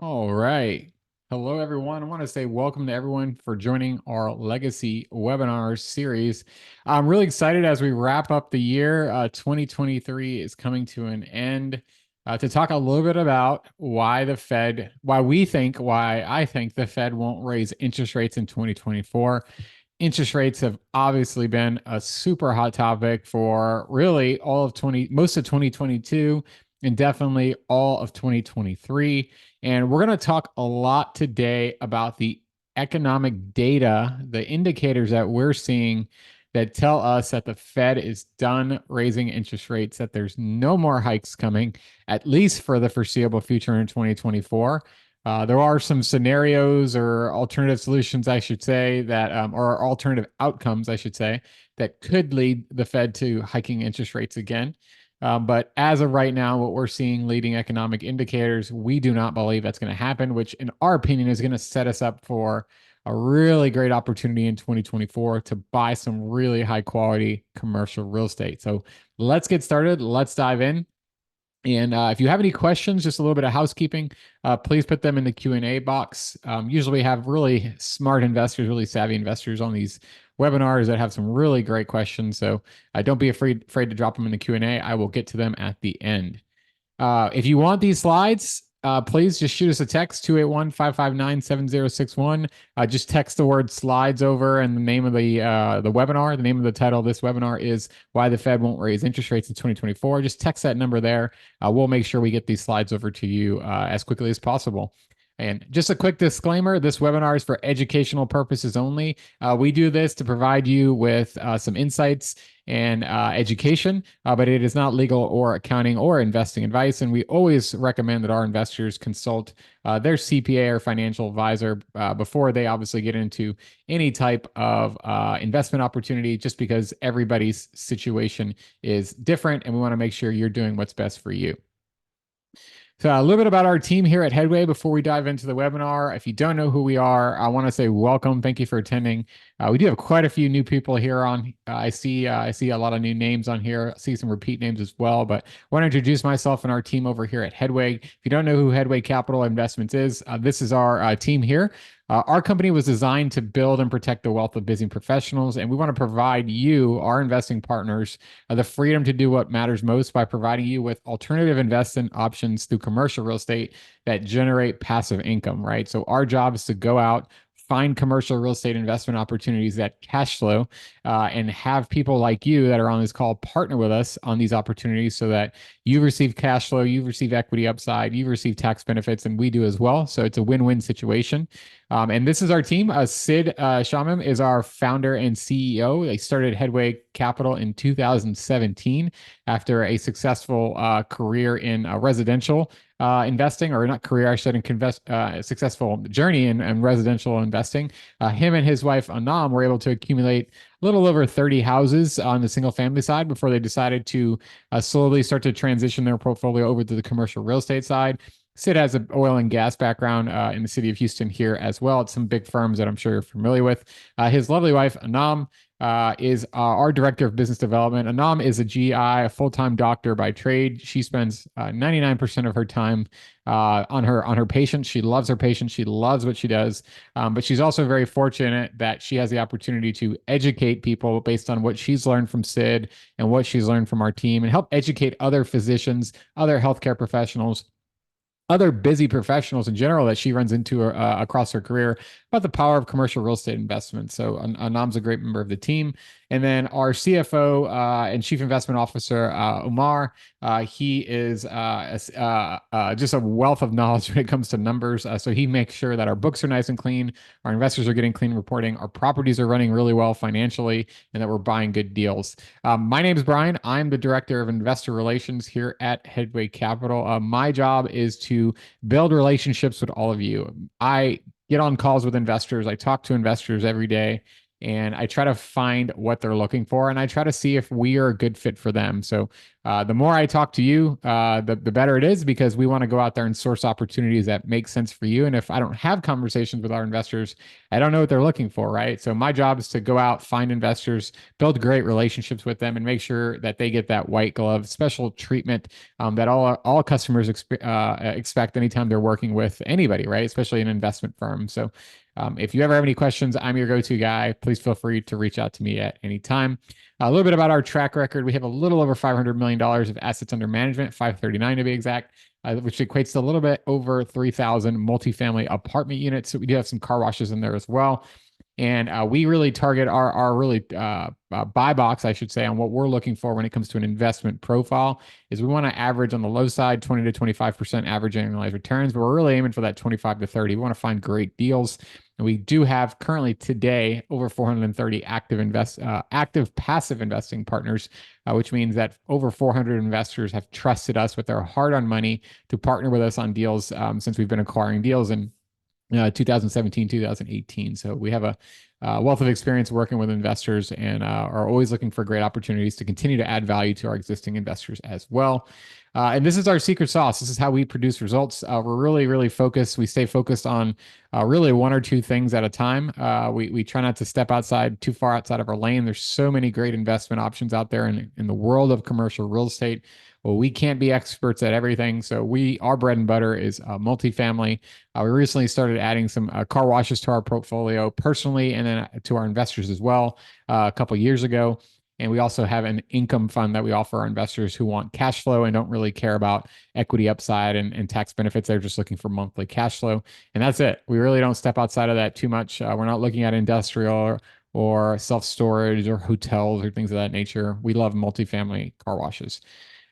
All right. Hello, everyone. I want to say welcome to everyone for joining our Legacy webinar series. I'm really excited as we wrap up the year. 2023 is coming to an end. To talk a little bit about why I think the Fed won't raise interest rates in 2024. Interest rates have obviously been a super hot topic for really most of 2022 and definitely all of 2023. And we're going to talk a lot today about the economic data, the indicators that we're seeing that tell us that the Fed is done raising interest rates, that there's no more hikes coming, at least for the foreseeable future in 2024. There are some scenarios or alternative solutions, I should say, or alternative outcomes, I should say, that could lead the Fed to hiking interest rates again. But as of right now, what we're seeing leading economic indicators, we do not believe that's going to happen, which in our opinion is going to set us up for a really great opportunity in 2024 to buy some really high quality commercial real estate. So let's get started. Let's dive in. And if you have any questions, just a little bit of housekeeping, please put them in the Q&A box. Usually we have really smart investors, really savvy investors on these webinars that have some really great questions. So don't be afraid to drop them in the Q&A. I will get to them at the end. If you want these slides, please just shoot us a text, 281-559-7061. Just text the word slides over and the name of the webinar. The name of the title of this webinar is Why the Fed Won't Raise Interest Rates in 2024. Just text that number there. We'll make sure we get these slides over to you as quickly as possible. And just a quick disclaimer, this webinar is for educational purposes only. We do this to provide you with some insights and education, but it is not legal or accounting or investing advice. And we always recommend that our investors consult their CPA or financial advisor before they obviously get into any type of investment opportunity, just because everybody's situation is different and we want to make sure you're doing what's best for you. So a little bit about our team here at Headway before we dive into the webinar. If you don't know who we are, I want to say welcome. Thank you for attending. We do have quite a few new people here on. I see a lot of new names on here. I see some repeat names as well. But I want to introduce myself and our team over here at Headway. If you don't know who Headway Capital Investments is, this is our team here. Our company was designed to build and protect the wealth of busy professionals, and we want to provide you, our investing partners, the freedom to do what matters most by providing you with alternative investment options through commercial real estate that generate passive income, right? So our job is to go out, find commercial real estate investment opportunities that cash flow, and have people like you that are on this call partner with us on these opportunities so that you receive cash flow, you receive equity upside, you receive tax benefits, and we do as well. So it's a win-win situation. And this is our team. Sid Shamim is our founder and CEO. They started Headway Capital in 2017 after a successful career in residential investing, or not career, I should successful journey in residential investing. Him and his wife Anam were able to accumulate a little over 30 houses on the single family side before they decided to slowly start to transition their portfolio over to the commercial real estate side. Sid has an oil and gas background in the city of Houston here as well. It's some big firms that I'm sure you're familiar with. His lovely wife, Anam, is our director of business development. Anam is a GI, a full-time doctor by trade. She spends 99% of her time on her patients. She loves her patients. She loves what she does. But she's also very fortunate that she has the opportunity to educate people based on what she's learned from Sid and what she's learned from our team, and help educate other physicians, other healthcare professionals, other busy professionals in general that she runs into across her career about the power of commercial real estate investments. So Anam's a great member of the team. And then our CFO and Chief Investment Officer, Umar, he is just a wealth of knowledge when it comes to numbers. So he makes sure that our books are nice and clean, our investors are getting clean reporting, our properties are running really well financially, and that we're buying good deals. My name is Brian. I'm the Director of Investor Relations here at Headway Capital. My job is to build relationships with all of you. I get on calls with investors. I talk to investors every day, and I try to find what they're looking for, and I try to see if we are a good fit for them. So The more I talk to you, the better it is, because we want to go out there and source opportunities that make sense for you. And if I don't have conversations with our investors, I don't know what they're looking for, right? So my job is to go out, find investors, build great relationships with them, and make sure that they get that white glove special treatment that all customers expect anytime they're working with anybody, right? Especially an investment firm. So if you ever have any questions, I'm your go-to guy. Please feel free to reach out to me at any time. A little bit about our track record. We have a little over $500 million of assets under management, 539 to be exact, which equates to a little bit over 3,000 multifamily apartment units. So we do have some car washes in there as well. And we really target our really buy box, I should say, on what we're looking for when it comes to an investment profile is we want to average on the low side 20 to 25% average annualized returns, but we're really aiming for that 25 to 30. We want to find great deals. And we do have currently today over 430 active passive investing partners, which means that over 400 investors have trusted us with their hard-earned money to partner with us on deals since we've been acquiring deals in 2017, 2018. So we have a wealth of experience working with investors and are always looking for great opportunities to continue to add value to our existing investors as well. And this is our secret sauce. This is how we produce results. We're really, really focused. We stay focused on really one or two things at a time. We try not to step too far outside of our lane. There's so many great investment options out there in the world of commercial real estate. Well, we can't be experts at everything. So our bread and butter is multifamily. We recently started adding some car washes to our portfolio personally, and then to our investors as well a couple years ago. And we also have an income fund that we offer our investors who want cash flow and don't really care about equity upside and tax benefits. They're just looking for monthly cash flow. And that's it. We really don't step outside of that too much. We're not looking at industrial or self-storage or hotels or things of that nature. We love multifamily car washes.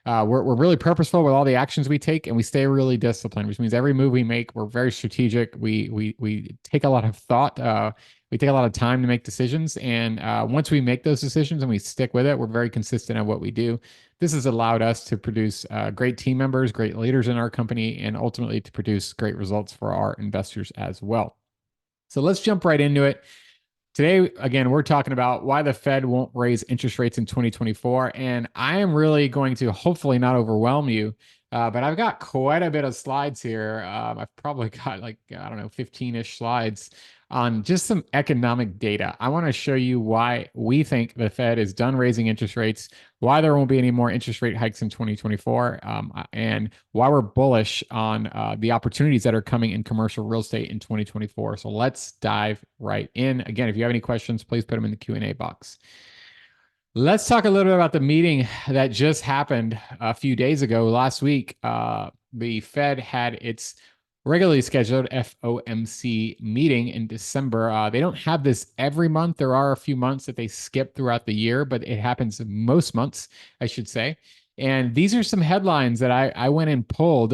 We're really purposeful with all the actions we take, and we stay really disciplined, which means every move we make, we're very strategic. We take a lot of thought. We take a lot of time to make decisions. And once we make those decisions and we stick with it, we're very consistent at what we do. This has allowed us to produce great team members, great leaders in our company, and ultimately to produce great results for our investors as well. So let's jump right into it. Today, again, we're talking about why the Fed won't raise interest rates in 2024. And I am really going to hopefully not overwhelm you, but I've got quite a bit of slides here. I've probably got 15-ish slides on just some economic data. I want to show you why we think the Fed is done raising interest rates, why there won't be any more interest rate hikes in 2024, and why we're bullish on the opportunities that are coming in commercial real estate in 2024. So let's dive right in. Again, if you have any questions, please put them in the Q&A box. Let's talk a little bit about the meeting that just happened a few days ago. Last week, the Fed had its regularly scheduled FOMC meeting in December. They don't have this every month. There are a few months that they skip throughout the year, but it happens most months, I should say. And these are some headlines that I went and pulled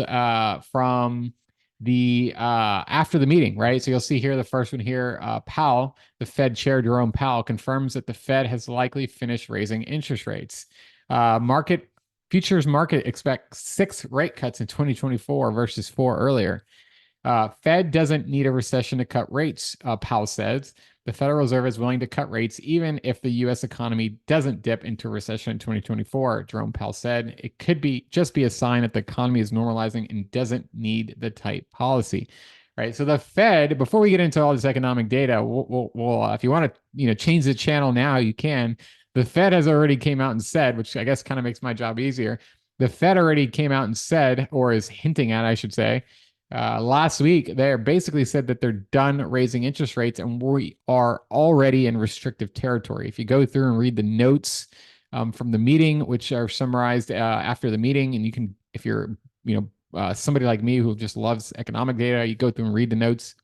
from the after the meeting, right? So you'll see here the first one here, Powell, the Fed Chair Jerome Powell, confirms that the Fed has likely finished raising interest rates. Futures market expects 6 rate cuts in 2024 versus 4 earlier. Fed doesn't need a recession to cut rates, Powell says. The Federal Reserve is willing to cut rates even if the U.S. economy doesn't dip into recession in 2024, Jerome Powell said. It could just be a sign that the economy is normalizing and doesn't need the tight policy. Right. So the Fed, before we get into all this economic data, we'll if you want to change the channel now, you can. The Fed has already came out and said, which I guess kind of makes my job easier. The Fed already came out and said, or is hinting at, I should say, last week, they basically said that they're done raising interest rates and we are already in restrictive territory. If you go through and read the notes from the meeting, which are summarized after the meeting, and you can, if you're, somebody like me who just loves economic data, you go through and read the notes,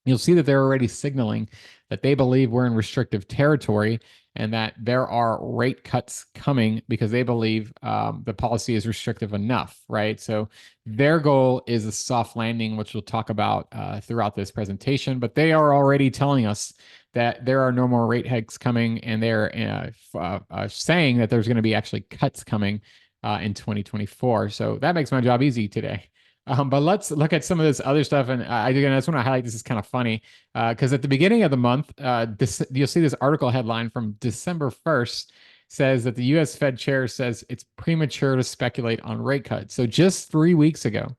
you'll see that they're already signaling that they believe we're in restrictive territory and that there are rate cuts coming because they believe the policy is restrictive enough, right? So their goal is a soft landing, which we'll talk about throughout this presentation, but they are already telling us that there are no more rate hikes coming, and they're saying that there's going to be actually cuts coming in 2024. So that makes my job easy today. But let's look at some of this other stuff. And I just want to highlight this is kind of funny because at the beginning of the month, you'll see this article headline from December 1st says that the US Fed chair says it's premature to speculate on rate cuts. So just 3 weeks ago,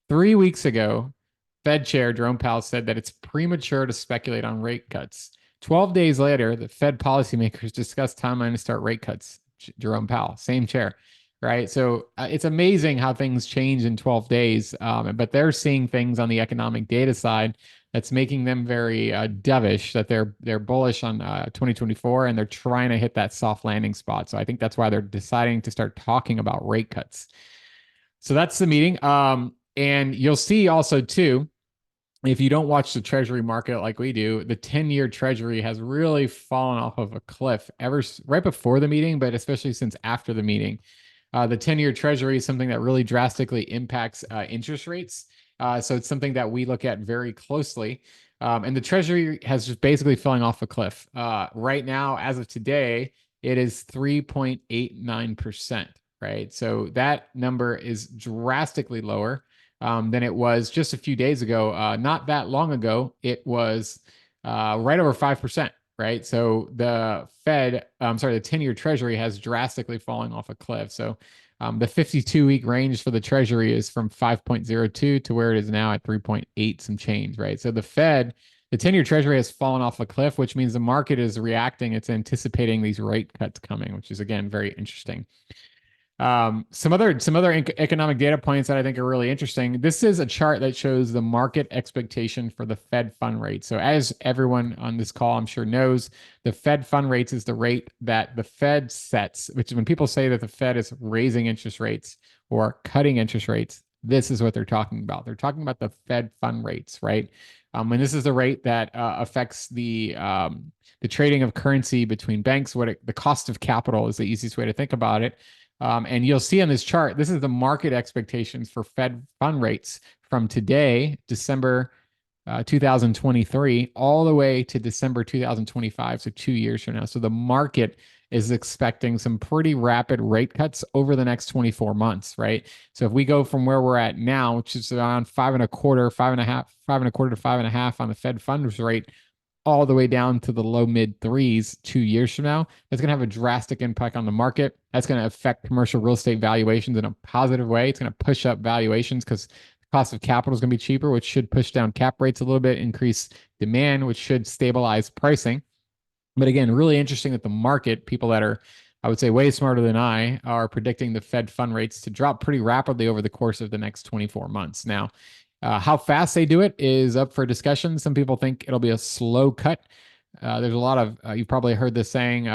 3 weeks ago, Fed Chair Jerome Powell said that it's premature to speculate on rate cuts. 12 days later, the Fed policymakers discussed timeline to start rate cuts. Jerome Powell, same chair, right? So it's amazing how things change in 12 days. But they're seeing things on the economic data side that's making them very dovish, that they're bullish on 2024, and they're trying to hit that soft landing spot. So I think that's why they're deciding to start talking about rate cuts. So that's the meeting. And you'll see also too, if you don't watch the treasury market like we do, the 10-year treasury has really fallen off of a cliff right before the meeting, but especially since after the meeting. The 10-year treasury is something that really drastically impacts interest rates. So it's something that we look at very closely. And the treasury has just basically falling off a cliff. Right now, as of today, it is 3.89%, right? So that number is drastically lower than it was just a few days ago. Not that long ago, it was right over 5%, right? So the Fed, the 10-year treasury has drastically fallen off a cliff. So the 52-week range for the treasury is from 5.02 to where it is now at 3.8 some change, right? So the 10-year treasury has fallen off a cliff, which means the market is reacting. It's anticipating these rate cuts coming, which is, again, very interesting. Some other economic data points that I think are really interesting. This is a chart that shows the market expectation for the Fed fund rate. So as everyone on this call, I'm sure knows, the Fed fund rates is the rate that the Fed sets, which is when people say that the Fed is raising interest rates or cutting interest rates, this is what they're talking about. They're talking about the Fed fund rates, right? And this is the rate that affects the trading of currency between banks. The cost of capital is the easiest way to think about it. And you'll see on this chart, this is the market expectations for Fed fund rates from today, December 2023, all the way to December 2025, so 2 years from now. So the market is expecting some pretty rapid rate cuts over the next 24 months, right? So if we go from where we're at now, which is around 5.25, 5.25 to 5.5 on the Fed funds rate, all the way down to the low mid threes 2 years from now, that's going to have a drastic impact on the market. That's going to affect commercial real estate valuations in a positive way. It's going to push up valuations because the cost of capital is going to be cheaper, which should push down cap rates a little bit, increase demand, which should stabilize pricing. But again, really interesting that the market, people that are, I would say, way smarter than I, are predicting the Fed fund rates to drop pretty rapidly over the course of the next 24 months. Now, how fast they do it is up for discussion. Some people think it'll be a slow cut. There's a lot of, you've probably heard this saying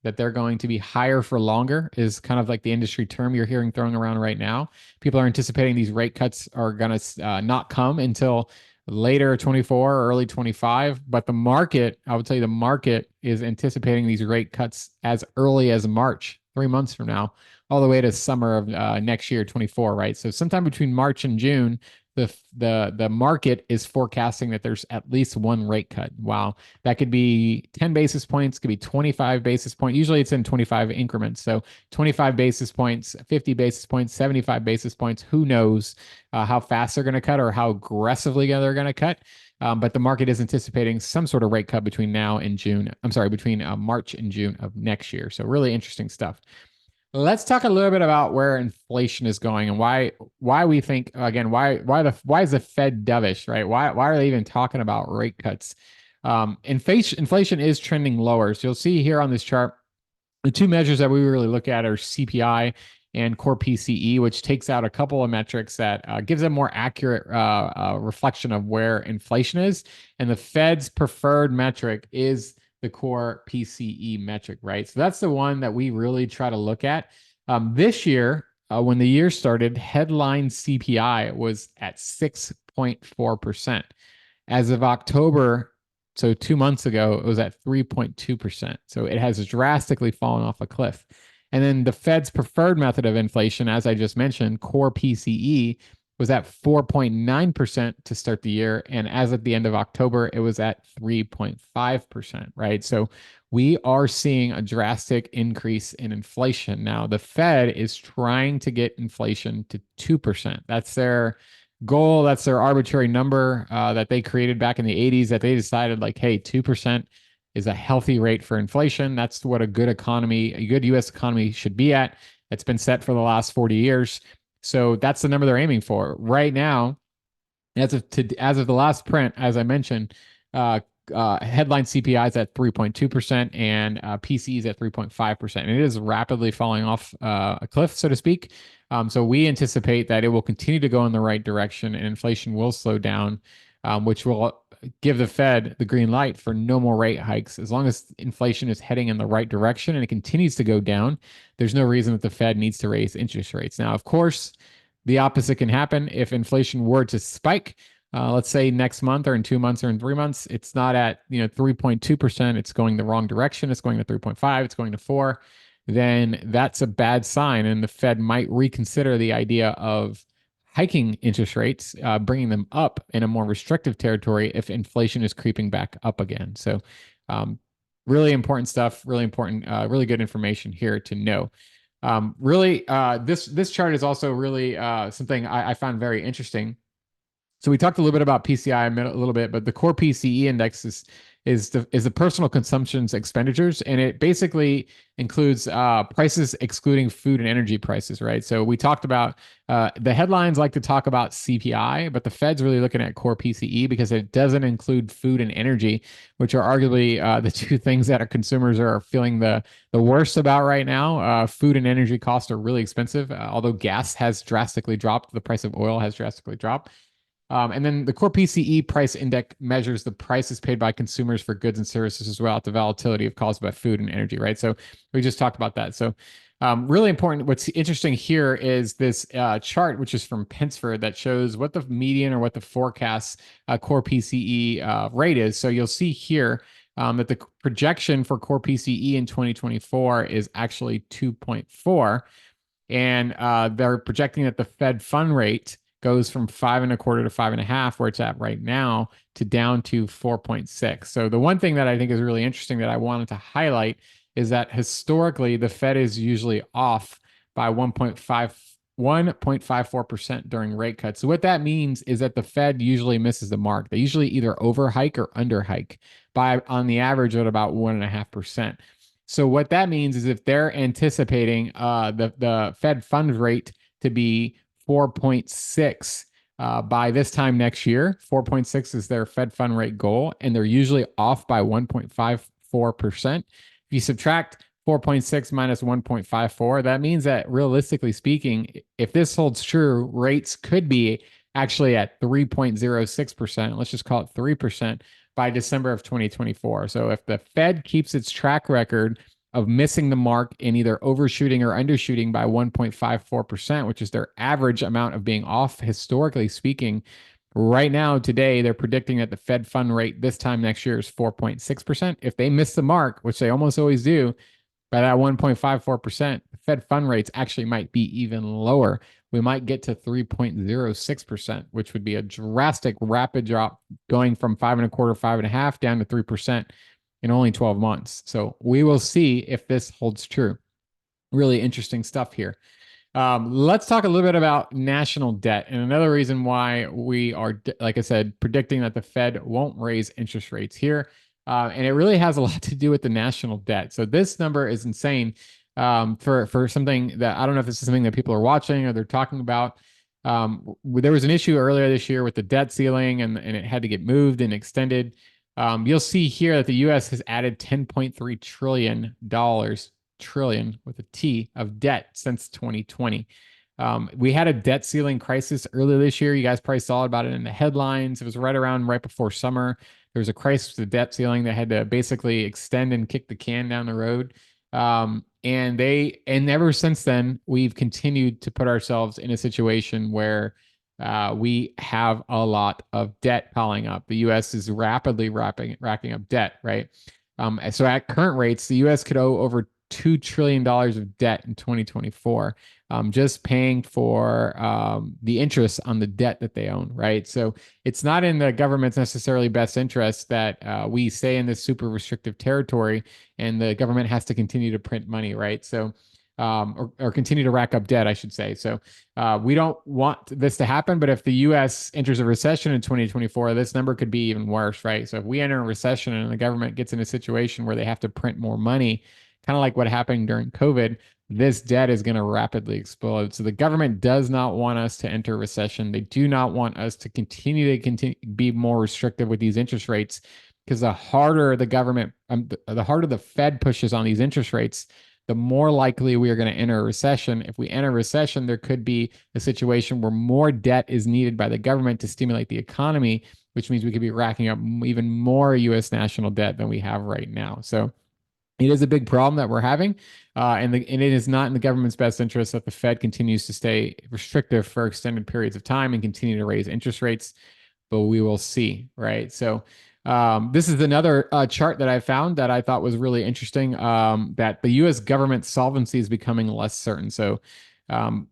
that they're going to be higher for longer is kind of like the industry term you're hearing thrown around right now. People are anticipating these rate cuts are going to not come until later 24 or early 25. But the market, I would tell you, the market is anticipating these rate cuts as early as March, 3 months from now, all the way to summer of next year, 24, right? So sometime between March and June, the market is forecasting that there's at least one rate cut. Wow. That could be 10 basis points, could be 25 basis points. Usually it's in 25 increments. So 25 basis points, 50 basis points, 75 basis points. Who knows how fast they're going to cut or how aggressively they're going to cut. But the market is anticipating some sort of rate cut between now and June. I'm sorry, between March and June of next year. So really interesting stuff. Let's talk a little bit about where inflation is going and why we think, again, why is the Fed dovish, right? Why are they even talking about rate cuts? Inflation is trending lower. So you'll see here on this chart, the two measures that we really look at are CPI and core PCE, which takes out a couple of metrics that gives a more accurate reflection of where inflation is. And the Fed's preferred metric is the core PCE metric, right? So that's the one that we really try to look at. This year, when the year started, headline CPI was at 6.4%. As of October, so 2 months ago, it was at 3.2%. So it has drastically fallen off a cliff. And then the Fed's preferred method of inflation, as I just mentioned, core PCE, was at 4.9% to start the year. And as of the end of October, it was at 3.5%, right? So we are seeing a drastic increase in inflation. Now, the Fed is trying to get inflation to 2%. That's their goal. That's their arbitrary number that they created back in the 80s that they decided like, hey, 2%, is a healthy rate for inflation. That's what a good economy, a good US economy should be at. It's been set for the last 40 years. So that's the number they're aiming for. Right now, as of the last print, as I mentioned, uh, headline CPI is at 3.2% and PCE is at 3.5%. And it is rapidly falling off a cliff, so to speak. So we anticipate that it will continue to go in the right direction and inflation will slow down, which will give the Fed the green light for no more rate hikes. As long as inflation is heading in the right direction and it continues to go down, there's no reason that the Fed needs to raise interest rates. Now, of course, the opposite can happen if inflation were to spike. Let's say next month or in 2 months or in 3 months, it's not at 3.2%. It's going the wrong direction. It's going to 3.5. It's going to 4. Then that's a bad sign, and the Fed might reconsider the idea of hiking interest rates, bringing them up in a more restrictive territory if inflation is creeping back up again. So, really important stuff. Really important. Really good information here to know. This chart is also really something I found very interesting. So we talked a little bit about PCI a little bit, but the core PCE index is the personal consumption's expenditures, and it basically includes prices excluding food and energy prices, right? So we talked about the headlines like to talk about CPI, but the Fed's really looking at core PCE because it doesn't include food and energy, which are arguably the two things that our consumers are feeling the worst about right now. Food and energy costs are really expensive, although gas has drastically dropped, the price of oil has drastically dropped. And then the core PCE price index measures the prices paid by consumers for goods and services as well as the volatility of caused by food and energy, right? So we just talked about that. So really important. What's interesting here is this chart, which is from Pensford, that shows what the median or what the forecast core PCE rate is. So you'll see here that the projection for core PCE in 2024 is actually 2.4. And they're projecting that the Fed fund rate goes from 5.25 to 5.5, where it's at right now, to down to 4.6. So the one thing that I think is really interesting that I wanted to highlight is that historically the Fed is usually off by 1.54% during rate cuts. So what that means is that the Fed usually misses the mark. They usually either overhike or underhike by on the average at about 1.5%. So what that means is if they're anticipating the Fed fund rate to be 4.6 by this time next year. 4.6 is their Fed fund rate goal, and they're usually off by 1.54%. If you subtract 4.6 minus 1.54, that means that realistically speaking, if this holds true, rates could be actually at 3.06%. Let's just call it 3% by December of 2024. So if the Fed keeps its track record of missing the mark in either overshooting or undershooting by 1.54%, which is their average amount of being off historically speaking. Right now, today, they're predicting that the Fed fund rate this time next year is 4.6%. If they miss the mark, which they almost always do, by that 1.54%, the Fed fund rates actually might be even lower. We might get to 3.06%, which would be a drastic, rapid drop going from 5.25, 5.5 down to 3% in only 12 months. So we will see if this holds true. Really interesting stuff here. Let's talk a little bit about national debt. And another reason why we are, like I said, predicting that the Fed won't raise interest rates here. And it really has a lot to do with the national debt. So this number is insane for something that I don't know if this is something that people are watching or they're talking about. There was an issue earlier this year with the debt ceiling and it had to get moved and extended. You'll see here that the U.S. has added $10.3 trillion, trillion with a T, of debt since 2020. We had a debt ceiling crisis earlier this year. You guys probably saw about it in the headlines. It was right before summer. There was a crisis with the debt ceiling that had to basically extend and kick the can down the road. And ever since then, we've continued to put ourselves in a situation where we have a lot of debt piling up. The U.S. is rapidly racking up debt, right? So at current rates, the U.S. could owe over $2 trillion of debt in 2024, just paying for the interest on the debt that they own, right? So it's not in the government's necessarily best interest that we stay in this super restrictive territory and the government has to continue to print money, right? So or continue to rack up debt, I should say. So we don't want this to happen. But if the U.S. enters a recession in 2024, this number could be even worse, right? So if we enter a recession and the government gets in a situation where they have to print more money, kind of like what happened during COVID, this debt is going to rapidly explode. So the government does not want us to enter recession. They do not want us to continue be more restrictive with these interest rates, because the harder the government, the harder the Fed pushes on these interest rates, the more likely we are going to enter a recession. If we enter a recession, there could be a situation where more debt is needed by the government to stimulate the economy, which means we could be racking up even more U.S. national debt than we have right now. So it is a big problem that we're having, and it is not in the government's best interest that the Fed continues to stay restrictive for extended periods of time and continue to raise interest rates, but we will see, right? So this is another chart that I found that I thought was really interesting, that the U.S. government solvency is becoming less certain. So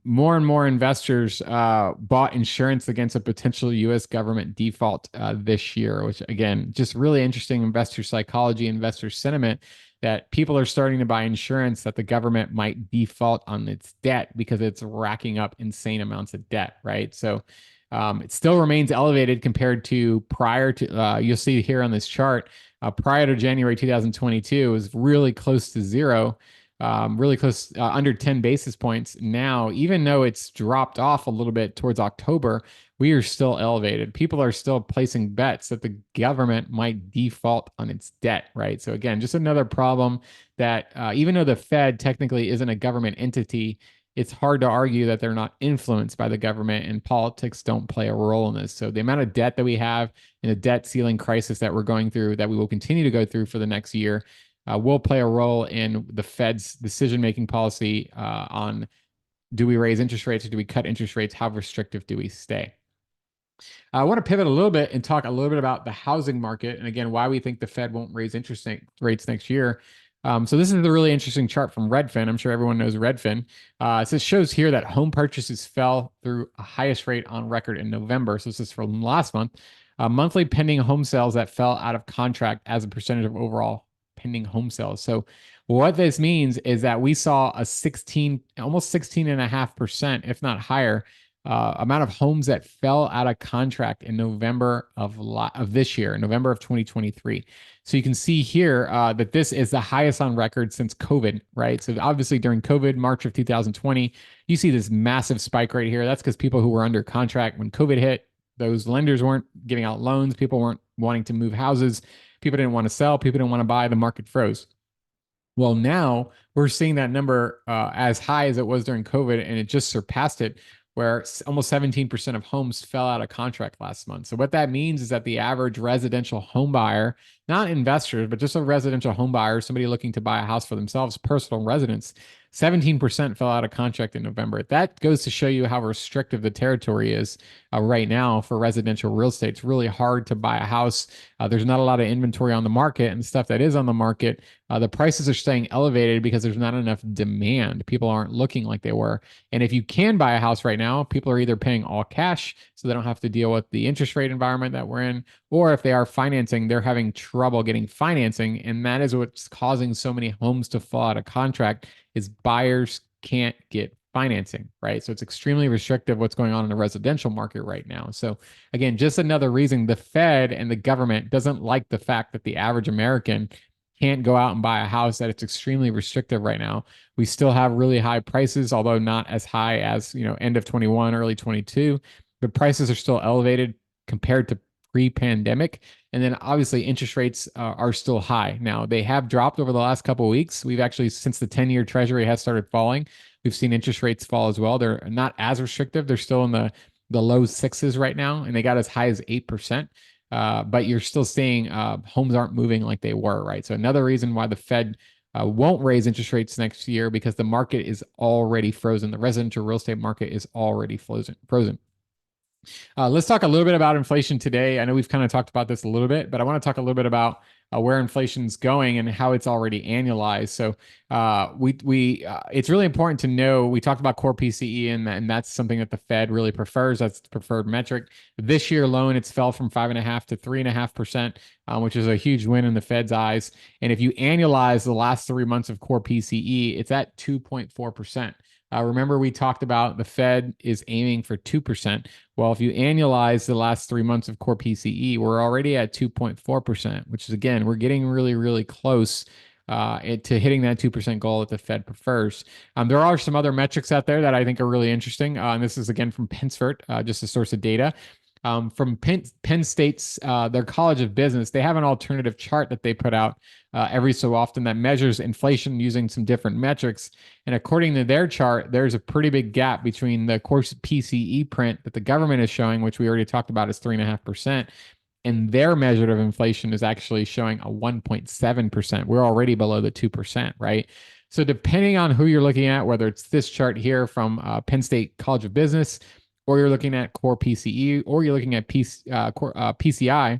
more and more investors bought insurance against a potential U.S. government default this year, which, again, just really interesting investor psychology, investor sentiment, that people are starting to buy insurance that the government might default on its debt because it's racking up insane amounts of debt, right? So it still remains elevated compared to prior to, you'll see here on this chart, prior to January 2022, it was really close to zero, really close, under 10 basis points. Now, even though it's dropped off a little bit towards October, we are still elevated. People are still placing bets that the government might default on its debt, right? So again, just another problem that even though the Fed technically isn't a government entity, it's hard to argue that they're not influenced by the government, and politics don't play a role in this. So the amount of debt that we have and the debt ceiling crisis that we're going through, that we will continue to go through for the next year, will play a role in the Fed's decision-making policy on, do we raise interest rates or do we cut interest rates? How restrictive do we stay? I want to pivot a little bit and talk a little bit about the housing market, and again, why we think the Fed won't raise interest rates next year. So this is a really interesting chart from Redfin. I'm sure everyone knows Redfin. So it shows here that home purchases fell through a highest rate on record in November. So this is from last month. Monthly pending home sales that fell out of contract as a percentage of overall pending home sales. So what this means is that we saw a almost 16.5%, if not higher, amount of homes that fell out of contract in November of this year, November of 2023. So you can see here that this is the highest on record since COVID, right? So obviously during COVID, March of 2020, you see this massive spike right here. That's because people who were under contract when COVID hit, those lenders weren't giving out loans. People weren't wanting to move houses. People didn't want to sell. People didn't want to buy. The market froze. Well, now we're seeing that number as high as it was during COVID, and it just surpassed it, where almost 17% of homes fell out of contract last month. So what that means is that the average residential home buyer, not investors, but just a residential home buyer, somebody looking to buy a house for themselves, personal residents, 17% fell out of contract in November. That goes to show you how restrictive the territory is right now for residential real estate. It's really hard to buy a house. There's not a lot of inventory on the market, and stuff that is on the market, the prices are staying elevated because there's not enough demand. People aren't looking like they were. And if you can buy a house right now, people are either paying all cash so they don't have to deal with the interest rate environment that we're in, or if they are financing, they're having trouble getting financing. And that is what's causing so many homes to fall out of contract, is buyers can't get financing, right? So it's extremely restrictive what's going on in the residential market right now. So again, just another reason the Fed and the government doesn't like the fact that the average American can't go out and buy a house, that it's extremely restrictive right now. We still have really high prices, although not as high as, end of 21, early 22. The prices are still elevated compared to pre-pandemic. And then obviously interest rates are still high. Now they have dropped over the last couple of weeks. We've actually, since the 10-year treasury has started falling, we've seen interest rates fall as well. They're not as restrictive. They're still in the low sixes right now, and they got as high as 8%. But you're still seeing homes aren't moving like they were, right? So another reason why the Fed won't raise interest rates next year, because the market is already frozen. The residential real estate market is already frozen. Let's talk a little bit about inflation today. I know we've kind of talked about this a little bit, but I want to talk a little bit about where inflation's going and how it's already annualized. So it's really important to know. We talked about core PCE, and that's something that the Fed really prefers. That's the preferred metric. This year alone, it's fell from 5.5 to 3.5%, which is a huge win in the Fed's eyes. And if you annualize the last 3 months of core PCE, it's at 2.4%. Remember, we talked about the Fed is aiming for 2%. Well, if you annualize the last 3 months of core PCE, we're already at 2.4%, which is, again, we're getting really, really close to hitting that 2% goal that the Fed prefers. There are some other metrics out there that I think are really interesting. And this is, again, from Pensfert, just a source of data. From Penn State's their College of Business, they have an alternative chart that they put out every so often that measures inflation using some different metrics. And according to their chart, there's a pretty big gap between the core PCE print that the government is showing, which we already talked about is 3.5%, and their measure of inflation is actually showing a 1.7%. We're already below the 2%, right? So depending on who you're looking at, whether it's this chart here from Penn State College of Business, or you're looking at core PCE, or you're looking at PCI,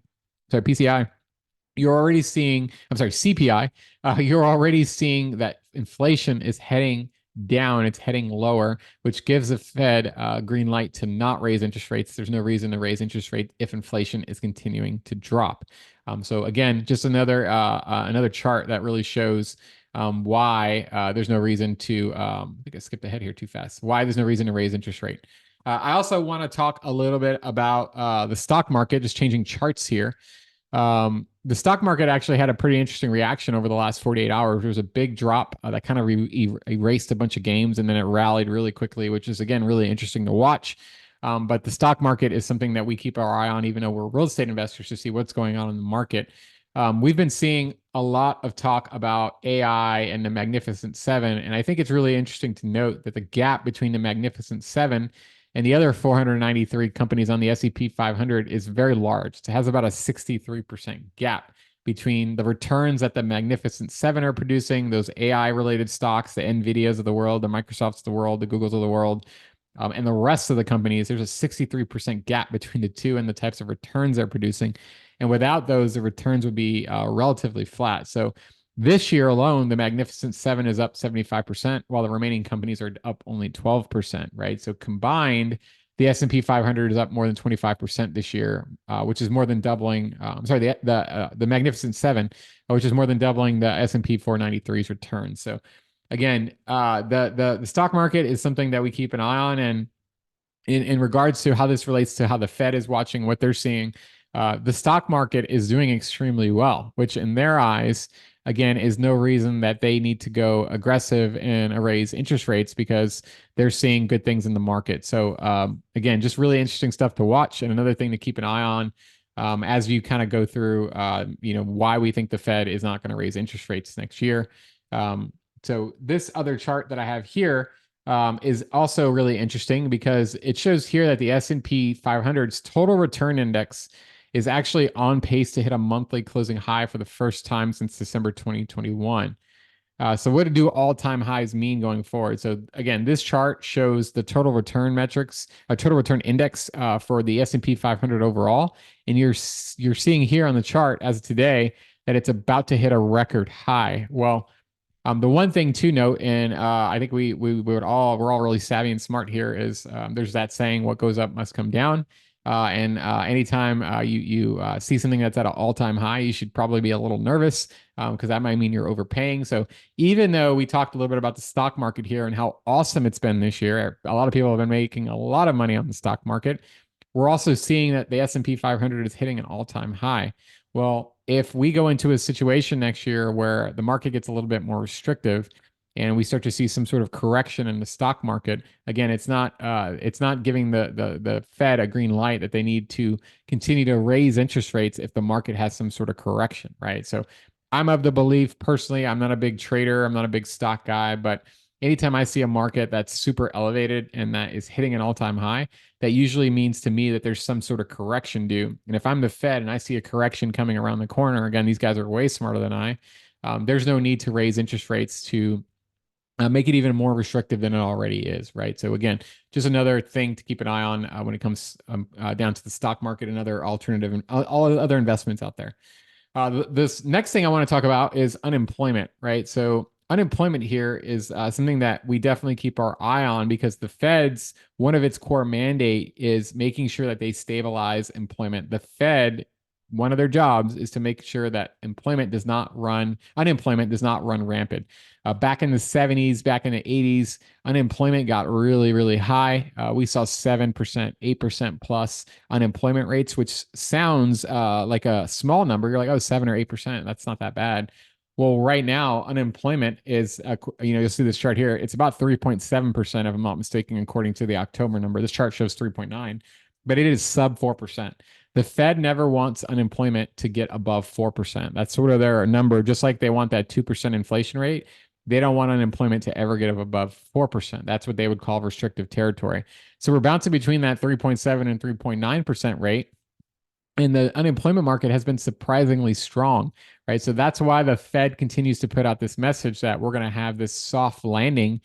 you're already seeing, CPI, you're already seeing that inflation is heading down, it's heading lower, which gives the Fed a green light to not raise interest rates. There's no reason to raise interest rates if inflation is continuing to drop. So again, just another chart that really shows why there's no reason to, I think I skipped ahead here too fast, why there's no reason to raise interest rate. I also want to talk a little bit about the stock market, just changing charts here. The stock market actually had a pretty interesting reaction over the last 48 hours. There was a big drop that kind of erased a bunch of games, and then it rallied really quickly, which is, again, really interesting to watch. But the stock market is something that we keep our eye on, even though we're real estate investors, to see what's going on in the market. We've been seeing a lot of talk about AI and the Magnificent Seven, and I think it's really interesting to note that the gap between the Magnificent Seven and the other 493 companies on the S&P 500 is very large. It has about a 63% gap between the returns that the Magnificent Seven are producing, those AI-related stocks, the NVIDIAs of the world, the Microsofts of the world, the Googles of the world, and the rest of the companies. There's a 63% gap between the two and the types of returns they're producing. And without those, the returns would be relatively flat. So this year alone, the Magnificent Seven is up 75%, while the remaining companies are up only 12%, right? So combined, the S&P 500 is up more than 25% this year, which is more than doubling. The Magnificent Seven, which is more than doubling the S&P 493's return. So again, the stock market is something that we keep an eye on, and in regards to how this relates to how the Fed is watching what they're seeing, the stock market is doing extremely well, which in their eyes, again, is no reason that they need to go aggressive and raise interest rates, because they're seeing good things in the market. So again, just really interesting stuff to watch, and another thing to keep an eye on as you kind of go through, why we think the Fed is not going to raise interest rates next year. So this other chart that I have here is also really interesting, because it shows here that the S&P 500's total return index is actually on pace to hit a monthly closing high for the first time since December 2021. So what do all-time highs mean going forward? So again, this chart shows the total return metrics, a total return index for the S&P 500 overall. And you're seeing here on the chart as of today that it's about to hit a record high. Well, the one thing to note, and I think we're all really savvy and smart here, is there's that saying, what goes up must come down. And anytime you see something that's at an all-time high, you should probably be a little nervous, because that might mean you're overpaying. So even though we talked a little bit about the stock market here and how awesome it's been this year, a lot of people have been making a lot of money on the stock market, we're also seeing that the S&P 500 is hitting an all-time high. Well, if we go into a situation next year where the market gets a little bit more restrictive, and we start to see some sort of correction in the stock market, again, it's not giving the Fed a green light that they need to continue to raise interest rates if the market has some sort of correction, right? So I'm of the belief, personally, I'm not a big trader, I'm not a big stock guy, but anytime I see a market that's super elevated and that is hitting an all-time high, that usually means to me that there's some sort of correction due. And if I'm the Fed and I see a correction coming around the corner, again, these guys are way smarter than I, there's no need to raise interest rates to make it even more restrictive than it already is, right? So again, just another thing to keep an eye on when it comes down to the stock market and other alternative and all other investments out there. This next thing I want to talk about is unemployment, right? So unemployment here is something that we definitely keep our eye on because the Fed's one of its core mandate is making sure that they stabilize employment. The Fed, one of their jobs is to make sure that unemployment does not run rampant. Back in the 70s, back in the 80s, unemployment got really, really high. We saw 7%, 8% plus unemployment rates, which sounds like a small number. You're like, oh, 7 or 8%. That's not that bad. Well, right now, unemployment is, you'll see this chart here. It's about 3.7%, if I'm not mistaken, according to the October number. This chart shows 3.9, but it is sub 4%. The Fed never wants unemployment to get above 4%. That's sort of their number, just like they want that 2% inflation rate. They don't want unemployment to ever get above 4%. That's what they would call restrictive territory. So we're bouncing between that 3.7 and 3.9% rate. And the unemployment market has been surprisingly strong, right? So that's why the Fed continues to put out this message that we're going to have this soft landing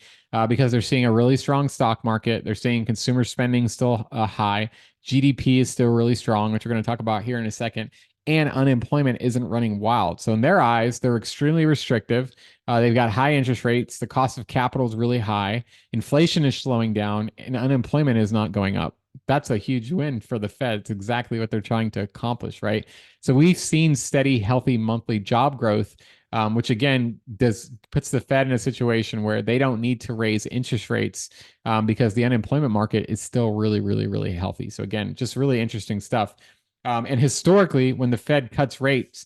because they're seeing a really strong stock market. They're seeing consumer spending still high. GDP is still really strong, which we're going to talk about here in a second. And unemployment isn't running wild. So in their eyes, they're extremely restrictive. They've got high interest rates. The cost of capital is really high. Inflation is slowing down, and unemployment is not going up. That's a huge win for the Fed. It's exactly what they're trying to accomplish, right? So we've seen steady, healthy monthly job growth, which again puts the Fed in a situation where they don't need to raise interest rates because the unemployment market is still really, really, really healthy. So again, just really interesting stuff. And historically, when the Fed cuts rates,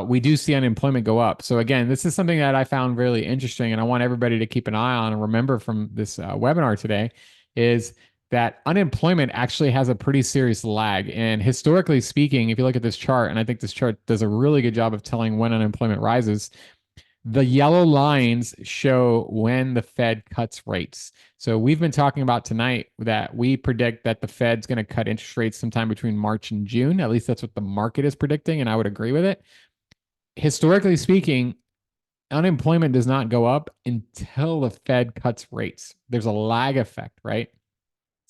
we do see unemployment go up. So again, this is something that I found really interesting, and I want everybody to keep an eye on and remember from this webinar today is that unemployment actually has a pretty serious lag. And historically speaking, if you look at this chart, and I think this chart does a really good job of telling when unemployment rises, the yellow lines show when the Fed cuts rates. So we've been talking about tonight that we predict that the Fed's going to cut interest rates sometime between March and June. At least that's what the market is predicting, and I would agree with it. Historically speaking, unemployment does not go up until the Fed cuts rates. There's a lag effect, right?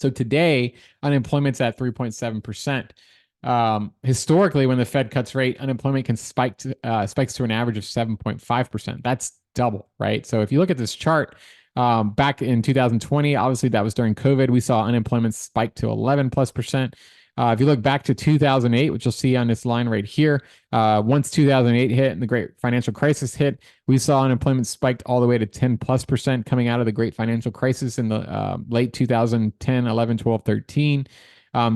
So today, unemployment's at 3.7%. Historically, when the Fed cuts rate, unemployment can spikes to an average of 7.5%. That's double, right? So if you look at this chart, back in 2020, obviously that was during COVID, we saw unemployment spike to 11 plus percent. If you look back to 2008, which you'll see on this line right here, once 2008 hit and the great financial crisis hit, we saw unemployment spiked all the way to 10 plus percent coming out of the great financial crisis in the late 2010, 11, 12, 13.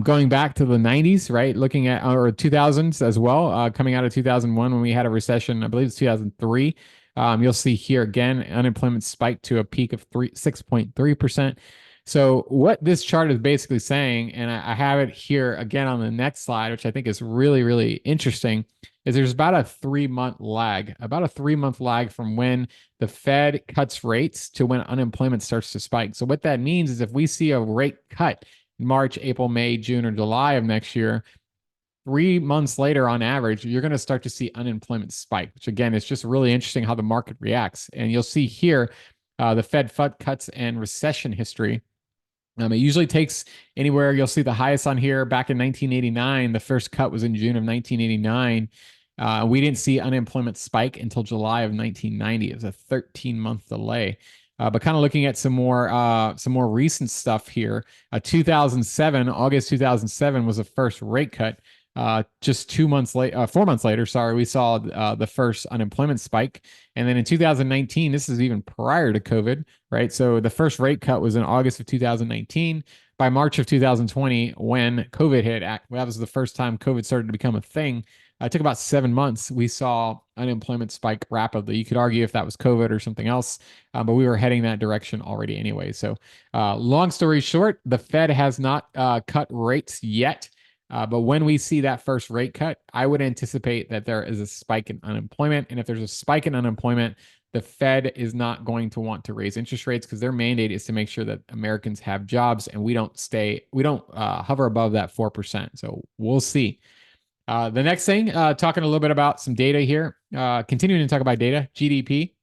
Going back to the 90s, right? Looking at, or 2000s as well, coming out of 2001 when we had a recession, I believe it's 2003. You'll see here again, unemployment spiked to a peak of 6.3%. So what this chart is basically saying, and I have it here again on the next slide, which I think is really, really interesting, is there's about a 3-month lag from when the Fed cuts rates to when unemployment starts to spike. So what that means is if we see a rate cut in March, April, May, June, or July of next year, 3 months later on average, you're going to start to see unemployment spike, which again, is just really interesting how the market reacts. And you'll see here the Fed cuts and recession history. It usually takes anywhere, you'll see the highest on here back in 1989. The first cut was in June of 1989. We didn't see unemployment spike until July of 1990. It was a 13-month delay. But kind of looking at some more recent stuff here. 2007, August 2007 was the first rate cut. Just 4 months later, sorry, we saw the first unemployment spike. And then in 2019, this is even prior to COVID, right? So the first rate cut was in August of 2019. By March of 2020, when COVID hit, that was the first time COVID started to become a thing. It took about 7 months. We saw unemployment spike rapidly. You could argue if that was COVID or something else, but we were heading that direction already anyway. So long story short, the Fed has not cut rates yet. But when we see that first rate cut, I would anticipate that there is a spike in unemployment. And if there's a spike in unemployment, the Fed is not going to want to raise interest rates because their mandate is to make sure that Americans have jobs and we don't hover above that 4%. So we'll see. The next thing, talking a little bit about some data here, continuing to talk about data, GDP.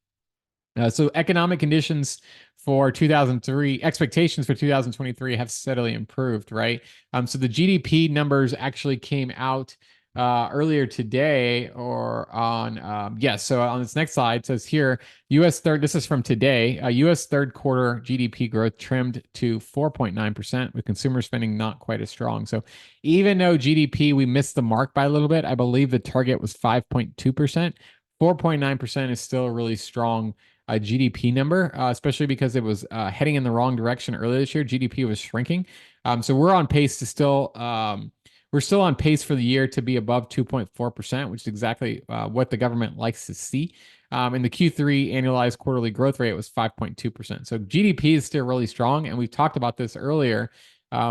So economic conditions for 2003, expectations for 2023 have steadily improved, right? So the GDP numbers actually came out earlier today or on, yes. So on this next slide, it says here, U.S. third, this is from today, U.S. third quarter GDP growth trimmed to 4.9%, with consumer spending not quite as strong. So even though GDP, we missed the mark by a little bit, I believe the target was 5.2%. 4.9% is still a really strong GDP number, especially because it was heading in the wrong direction earlier this year. GDP was shrinking. So we're on pace to still, we're still on pace for the year to be above 2.4%, which is exactly what the government likes to see. And the Q3 annualized quarterly growth rate was 5.2%. So GDP is still really strong. And we've talked about this earlier.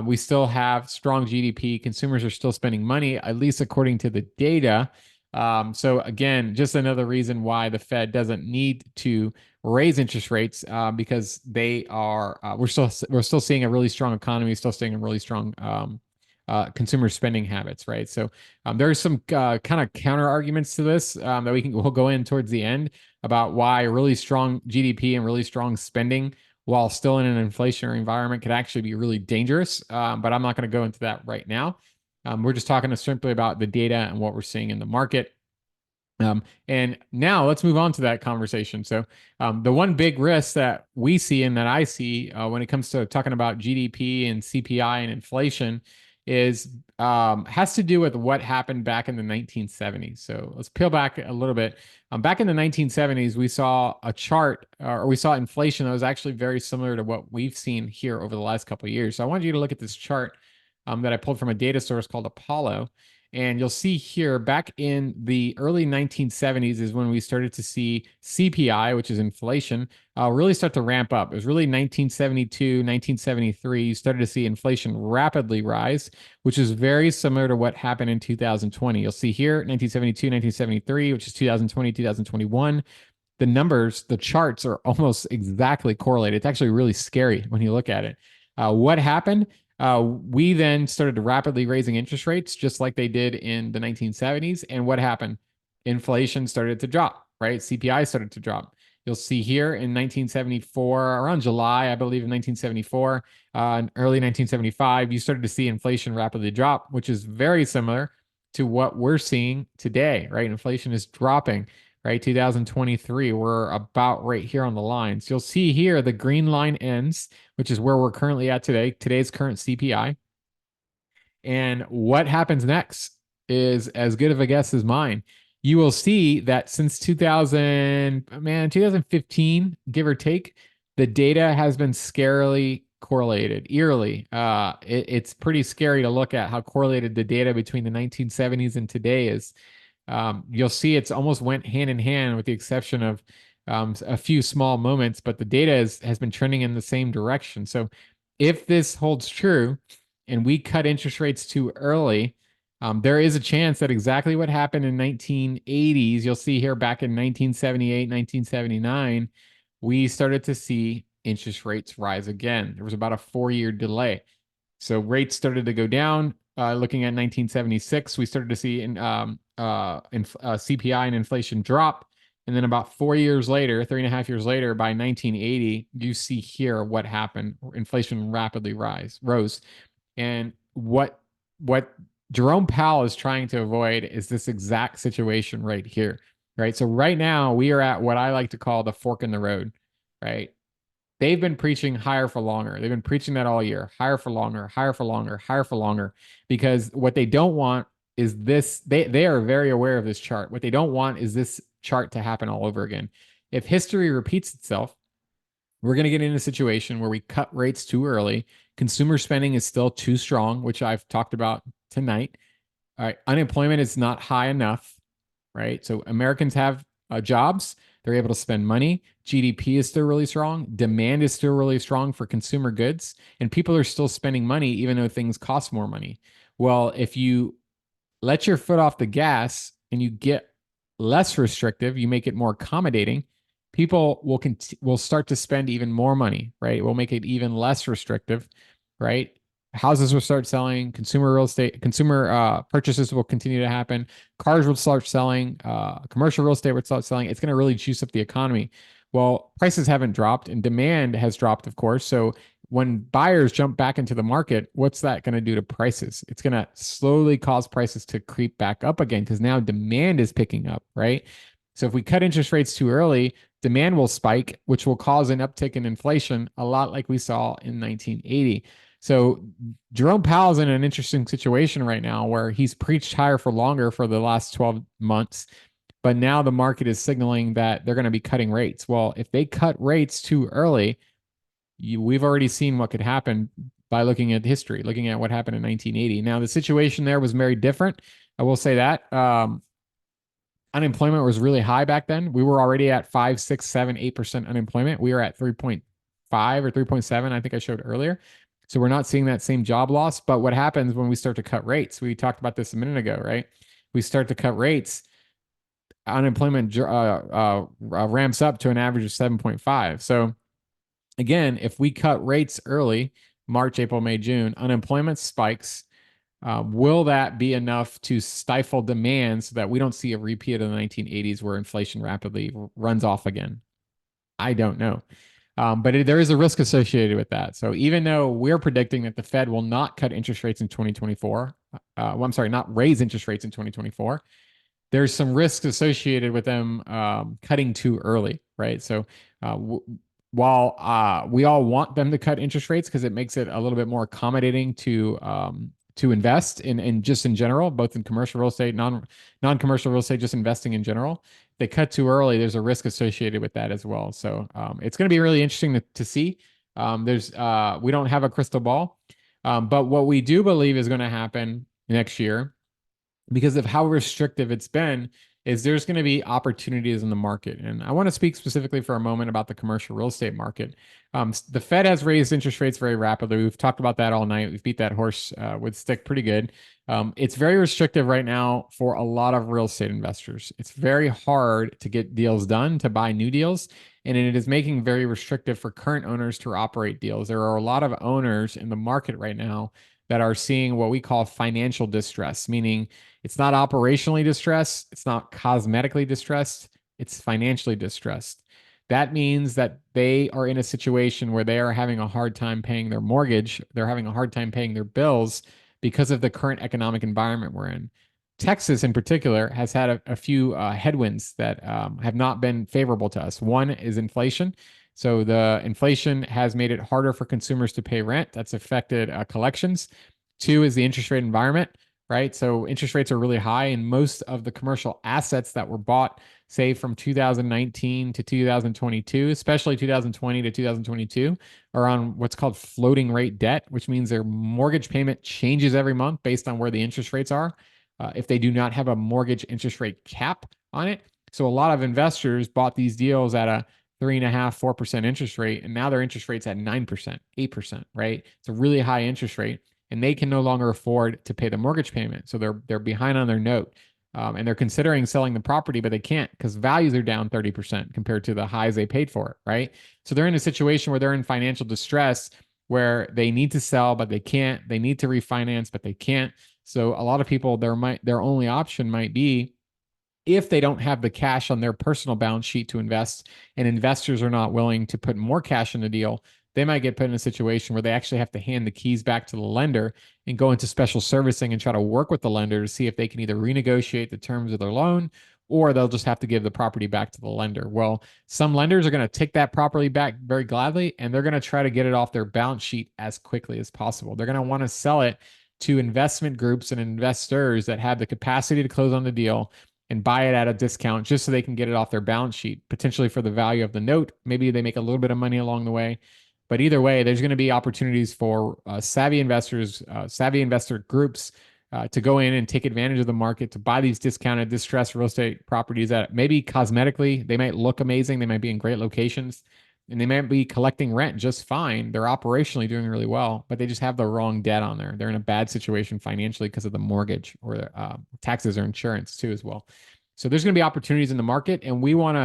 We still have strong GDP. Consumers are still spending money, at least according to the data. So again, just another reason why the Fed doesn't need to raise interest rates, because they are we're still seeing a really strong economy, still seeing a really strong consumer spending habits, right? So there's some kind of counter arguments to this that we'll go in towards the end about why really strong GDP and really strong spending while still in an inflationary environment could actually be really dangerous. But I'm not going to go into that right now. We're just talking simply about the data and what we're seeing in the market. And now let's move on to that conversation. So the one big risk that we see and that I see when it comes to talking about GDP and CPI and inflation is has to do with what happened back in the 1970s. So let's peel back a little bit. Back in the 1970s, we saw a chart, or we saw inflation that was actually very similar to what we've seen here over the last couple of years. So I wanted you to look at this chart that I pulled from a data source called Apollo. And you'll see here back in the early 1970s is when we started to see CPI, which is inflation, really start to ramp up. It was really 1972, 1973, you started to see inflation rapidly rise, which is very similar to what happened in 2020. You'll see here 1972, 1973, which is 2020, 2021. The numbers, the charts are almost exactly correlated. It's actually really scary when you look at it. What happened? We then started rapidly raising interest rates, just like they did in the 1970s. And what happened? Inflation started to drop, right? CPI started to drop. You'll see here in 1974, around July, I believe, in 1974, early 1975, you started to see inflation rapidly drop, which is very similar to what we're seeing today, right? Inflation is dropping, right? 2023, we're about right here on the line. So you'll see here the green line ends, which is where we're currently at today, today's current CPI. And what happens next is as good of a guess as mine. You will see that since 2015, give or take, the data has been scarily correlated, eerily. It's pretty scary to look at how correlated the data between the 1970s and today is. You'll see it's almost went hand in hand with the exception of a few small moments, but the data has been trending in the same direction. So if this holds true and we cut interest rates too early, there is a chance that exactly what happened in 1980s, you'll see here back in 1978, 1979, we started to see interest rates rise again. There was about a 4-year delay. So rates started to go down. Looking at 1976, we started to see CPI and inflation drop. And then about 4 years later, 3.5 years later, by 1980, you see here what happened. Inflation rapidly rose. And what Jerome Powell is trying to avoid is this exact situation right here, right? So right now we are at what I like to call the fork in the road, right? They've been preaching higher for longer. They've been preaching that all year, higher for longer, higher for longer, higher for longer, because what they don't want is this. They are very aware of this chart. What they don't want is this chart to happen all over again. If history repeats itself, we're going to get in a situation where we cut rates too early. Consumer spending is still too strong, which I've talked about tonight. All right, unemployment is not high enough, right? So Americans have jobs. They're able to spend money. GDP is still really strong. Demand is still really strong for consumer goods. And people are still spending money even though things cost more money. Well, if you let your foot off the gas and you get less restrictive, you make it more accommodating, people will start to spend even more money, right? We'll make it even less restrictive, right? Houses will start selling, consumer real estate, consumer purchases will continue to happen. Cars will start selling, commercial real estate will start selling. It's going to really juice up the economy. Well, prices haven't dropped and demand has dropped, of course. So when buyers jump back into the market, what's that going to do to prices? It's going to slowly cause prices to creep back up again because now demand is picking up, right? So if we cut interest rates too early, demand will spike, which will cause an uptick in inflation, a lot like we saw in 1980. So Jerome Powell's in an interesting situation right now where he's preached higher for longer for the last 12 months, but now the market is signaling that they're going to be cutting rates. Well, if they cut rates too early, we've already seen what could happen by looking at history, looking at what happened in 1980. Now, the situation there was very different. I will say that. Unemployment was really high back then. We were already at 5, 6, 7, 8% unemployment. We were at 3.5 or 3.7, I think I showed earlier. So we're not seeing that same job loss. But what happens when we start to cut rates? We talked about this a minute ago, right? We start to cut rates, unemployment ramps up to an average of 7.5. So again, if we cut rates early, March, April, May, June, unemployment spikes. Will that be enough to stifle demand so that we don't see a repeat of the 1980s where inflation rapidly runs off again? I don't know. But there is a risk associated with that. So even though we're predicting that the Fed will not cut interest rates in 2024, well, I'm sorry, not raise interest rates in 2024, there's some risks associated with them cutting too early, right? So while we all want them to cut interest rates because it makes it a little bit more accommodating to invest in just in general, both in commercial real estate, non-commercial real estate, just investing in general. They cut too early, there's a risk associated with that as well. So it's going to be really interesting to see. We don't have a crystal ball, but what we do believe is going to happen next year, because of how restrictive it's been, is there's going to be opportunities in the market. And I want to speak specifically for a moment about the commercial real estate market. The Fed has raised interest rates very rapidly. We've talked about that all night. We've beat that horse with stick pretty good. It's very restrictive right now for a lot of real estate investors. It's very hard to get deals done, to buy new deals, and it is making very restrictive for current owners to operate deals. There are a lot of owners in the market right now that are seeing what we call financial distress, meaning it's not operationally distressed, it's not cosmetically distressed, it's financially distressed. That means that they are in a situation where they are having a hard time paying their mortgage, they're having a hard time paying their bills because of the current economic environment we're in. Texas, in particular, has had a few headwinds that have not been favorable to us. One is inflation. So the inflation has made it harder for consumers to pay rent. That's affected collections. Two is the interest rate environment, right? So interest rates are really high, and most of the commercial assets that were bought, say from 2019 to 2022, especially 2020 to 2022, are on what's called floating rate debt, which means their mortgage payment changes every month based on where the interest rates are. If they do not have a mortgage interest rate cap on it. So a lot of investors bought these deals at a 3.5%, 4% interest rate, and now their interest rate's at 9%, 8%, right? It's a really high interest rate, and they can no longer afford to pay the mortgage payment. So they're behind on their note. And they're considering selling the property, but they can't because values are down 30% compared to the highs they paid for it, right? So they're in a situation where they're in financial distress where they need to sell, but they can't. They need to refinance, but they can't. So a lot of people, their only option might be, if they don't have the cash on their personal balance sheet to invest, and investors are not willing to put more cash in the deal, they might get put in a situation where they actually have to hand the keys back to the lender and go into special servicing and try to work with the lender to see if they can either renegotiate the terms of their loan, or they'll just have to give the property back to the lender. Well, some lenders are going to take that property back very gladly, and they're going to try to get it off their balance sheet as quickly as possible. They're going to want to sell it to investment groups and investors that have the capacity to close on the deal and buy it at a discount just so they can get it off their balance sheet, potentially for the value of the note. Maybe they make a little bit of money along the way. But either way, there's going to be opportunities for savvy investors, savvy investor groups to go in and take advantage of the market to buy these discounted, distressed real estate properties that maybe cosmetically, they might look amazing. They might be in great locations, and they might be collecting rent just fine. They're operationally doing really well, but they just have the wrong debt on there. They're in a bad situation financially because of the mortgage or taxes or insurance too as well. So there's going to be opportunities in the market, and we want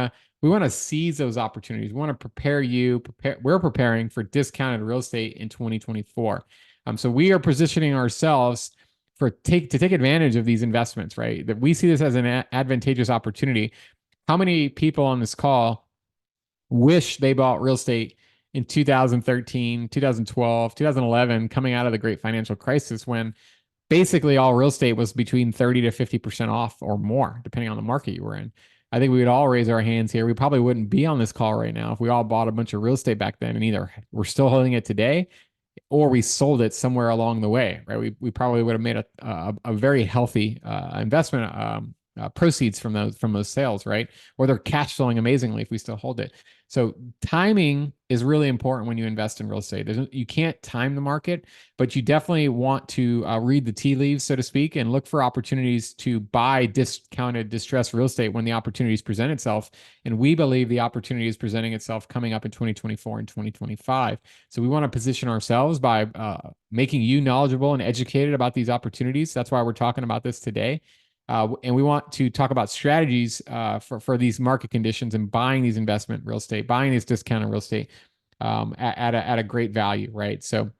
to seize those opportunities. We want to prepare you. We're preparing for discounted real estate in 2024. So we are positioning ourselves to take advantage of these investments, right? That we see this as an advantageous opportunity. How many people on this call wish they bought real estate in 2013, 2012, 2011, coming out of the great financial crisis when basically all real estate was between 30 to 50% off or more, depending on the market you were in. I think we would all raise our hands here. We probably wouldn't be on this call right now if we all bought a bunch of real estate back then and either we're still holding it today or we sold it somewhere along the way, right? We probably would have made a very healthy investment proceeds from those sales, right? Or they're cash flowing amazingly if we still hold it. So timing is really important when you invest in real estate. You can't time the market, but you definitely want to read the tea leaves, so to speak, and look for opportunities to buy discounted, distressed real estate when the opportunities present itself. And we believe the opportunity is presenting itself coming up in 2024 and 2025. So we want to position ourselves by making you knowledgeable and educated about these opportunities. That's why we're talking about this today. And we want to talk about strategies for these market conditions and buying these investment real estate, buying these discounted real estate at a great value, right? So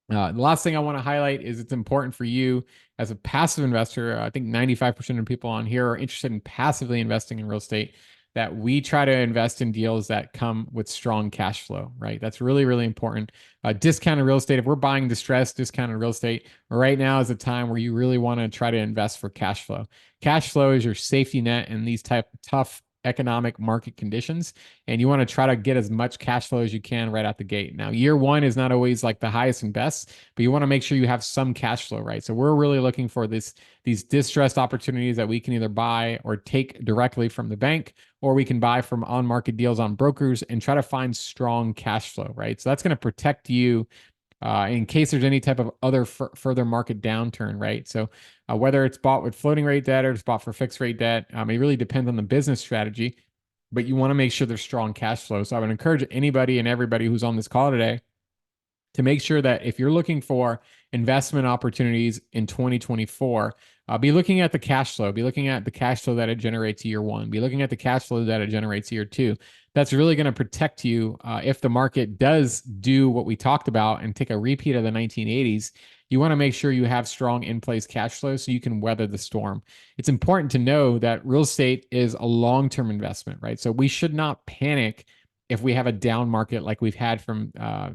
the last thing I want to highlight is it's important for you as a passive investor. I think 95% of people on here are interested in passively investing in real estate, that we try to invest in deals that come with strong cash flow, right? That's really, really important. Discounted real estate, if we're buying distressed discounted real estate, right now is a time where you really want to try to invest for cash flow. Cash flow is your safety net in these type of tough economic market conditions, and you want to try to get as much cash flow as you can right out the gate. Now, year one is not always like the highest and best, but you want to make sure you have some cash flow, right? So we're really looking for these distressed opportunities that we can either buy or take directly from the bank, or we can buy from on-market deals on brokers and try to find strong cash flow, right? So that's going to protect you in case there's any type of other further market downturn, right? So whether it's bought with floating rate debt or it's bought for fixed rate debt, it really depends on the business strategy, but you want to make sure there's strong cash flow. So I would encourage anybody and everybody who's on this call today to make sure that if you're looking for investment opportunities in 2024, be looking at the cash flow, be looking at the cash flow that it generates year one, be looking at the cash flow that it generates year two. That's really going to protect you if the market does do what we talked about and take a repeat of the 1980s. You want to make sure you have strong in-place cash flow so you can weather the storm. It's important to know that real estate is a long-term investment, right? So we should not panic if we have a down market like we've had from,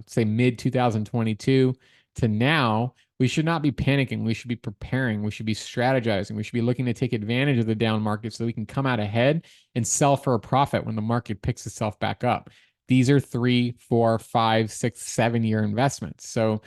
say, mid 2022 to now. We should not be panicking. We should be preparing. We should be strategizing. We should be looking to take advantage of the down market so we can come out ahead and sell for a profit when the market picks itself back up. These are 3, 4, 5, 6, 7-year investments. So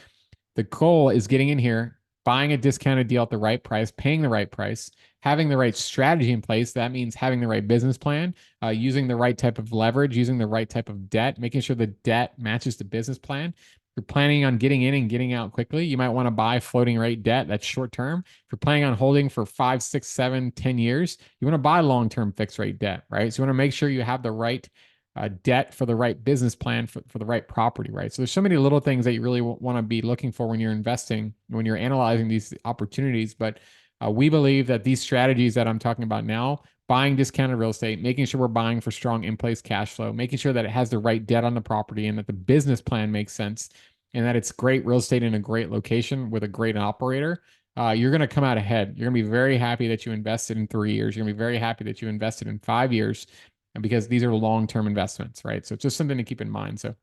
the goal is getting in here, buying a discounted deal at the right price, paying the right price, having the right strategy in place. That means having the right business plan, using the right type of leverage, using the right type of debt, making sure the debt matches the business plan. If you're planning on getting in and getting out quickly, you might want to buy floating rate debt that's short term. If you're planning on holding for 5, 6, 7, 10 years, you want to buy long-term fixed rate debt, right? So you want to make sure you have the right debt for the right business plan for the right property, right? So there's so many little things that you really want to be looking for when you're investing, when you're analyzing these opportunities. But we believe that these strategies that I'm talking about now, buying discounted real estate, making sure we're buying for strong in-place cash flow, making sure that it has the right debt on the property and that the business plan makes sense and that it's great real estate in a great location with a great operator, you're going to come out ahead. You're going to be very happy that you invested in 3 years. You're going to be very happy that you invested in 5 years, and because these are long-term investments, right? So it's just something to keep in mind. So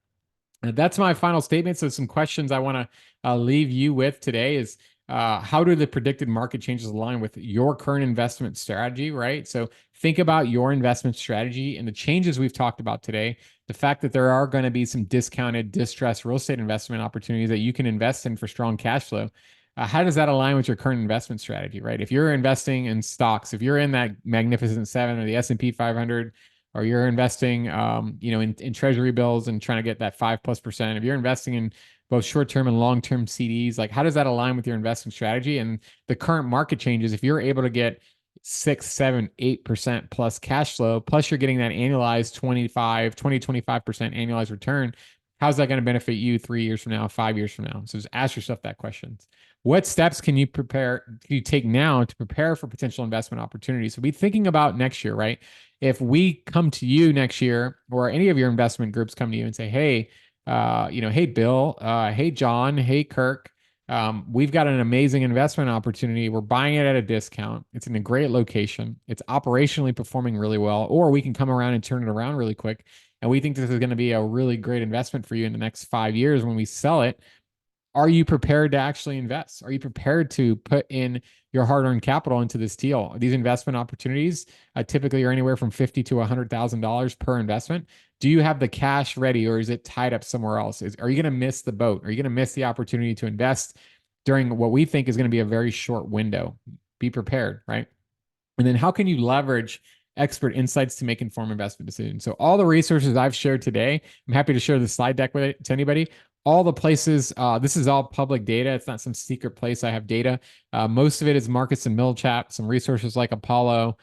that's my final statement. So some questions I want to leave you with today is, how do the predicted market changes align with your current investment strategy, right? So think about your investment strategy and the changes we've talked about today. The fact that there are going to be some discounted, distressed real estate investment opportunities that you can invest in for strong cash flow. How does that align with your current investment strategy, right? If you're investing in stocks, if you're in that Magnificent Seven or the S&P 500, or you're investing, in treasury bills and trying to get that 5+%, if you're investing in both short-term and long-term CDs, like how does that align with your investment strategy and the current market changes? If you're able to get 6, 7, 8% plus cash flow, plus you're getting that annualized 20, 25% annualized return, how's that going to benefit you 3 years from now, 5 years from now? So just ask yourself that question. What steps can you take now to prepare for potential investment opportunities? So be thinking about next year, right? If we come to you next year, or any of your investment groups come to you and say, hey, hey, Bill, hey, John, hey, Kirk, we've got an amazing investment opportunity. We're buying it at a discount. It's in a great location. It's operationally performing really well, or we can come around and turn it around really quick. and we think this is going to be a really great investment for you in the next 5 years when we sell it. Are you prepared to actually invest? Are you prepared to put in your hard-earned capital into this deal? These investment opportunities typically are anywhere from $50,000 to $100,000 per investment. Do you have the cash ready, or is it tied up somewhere else? Are you going to miss the boat? Are you going to miss the opportunity to invest during what we think is going to be a very short window? Be prepared, right? And then how can you leverage expert insights to make informed investment decisions? So all the resources I've shared today, I'm happy to share the slide deck with it to anybody. All the places, this is all public data. It's not some secret place I have data. Most of it is Markets and Millichap, some resources like Apollo.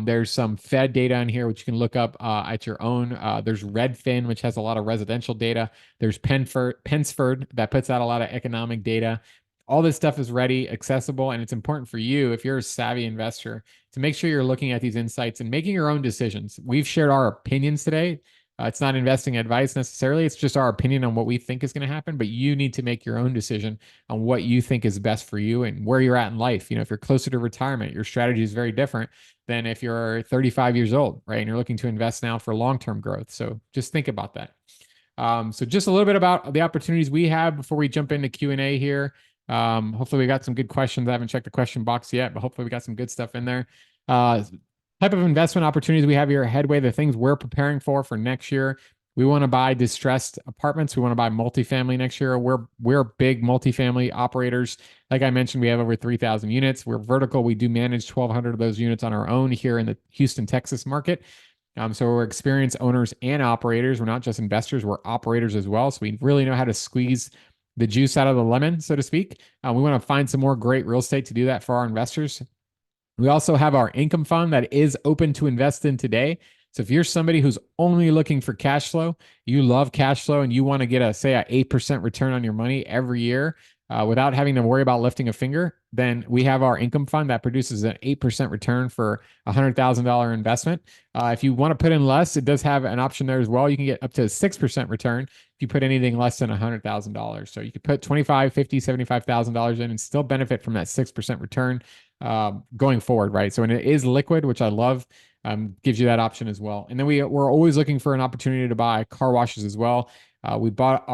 There's some Fed data in here, which you can look up at your own. There's Redfin, which has a lot of residential data. There's Pensford that puts out a lot of economic data. All this stuff is ready, accessible, and it's important for you, if you're a savvy investor, to make sure you're looking at these insights and making your own decisions. We've shared our opinions today. It's not investing advice necessarily. It's just our opinion on what we think is going to happen, but you need to make your own decision on what you think is best for you and where you're at in life. If you're closer to retirement, your strategy is very different than if you're 35 years old, right? And you're looking to invest now for long-term growth. So just think about that. So just a little bit about the opportunities we have before we jump into Q&A here. Hopefully we got some good questions. I haven't checked the question box yet, but hopefully we got some good stuff in there. Type of investment opportunities we have here at Headway, the things we're preparing for next year. We want to buy distressed apartments. We want to buy multifamily next year. We're big multifamily operators. Like I mentioned, we have over 3,000 units. We're vertical. We do manage 1,200 of those units on our own here in the Houston, Texas market. So we're experienced owners and operators. We're not just investors, we're operators as well. So we really know how to squeeze the juice out of the lemon, so to speak. We want to find some more great real estate to do that for our investors. We also have our income fund that is open to invest in today. So if you're somebody who's only looking for cash flow, you love cash flow, and you want to get a 8% return on your money every year without having to worry about lifting a finger, then we have our income fund that produces an 8% return for a $100,000 investment. If you want to put in less, it does have an option there as well. You can get up to a 6% return if you put anything less than $100,000. So you could put $25,000, $50,000, $75,000 in and still benefit from that 6% return going forward, right? So when it is liquid, which I love, gives you that option as well. And then we're always looking for an opportunity to buy car washes as well. We bought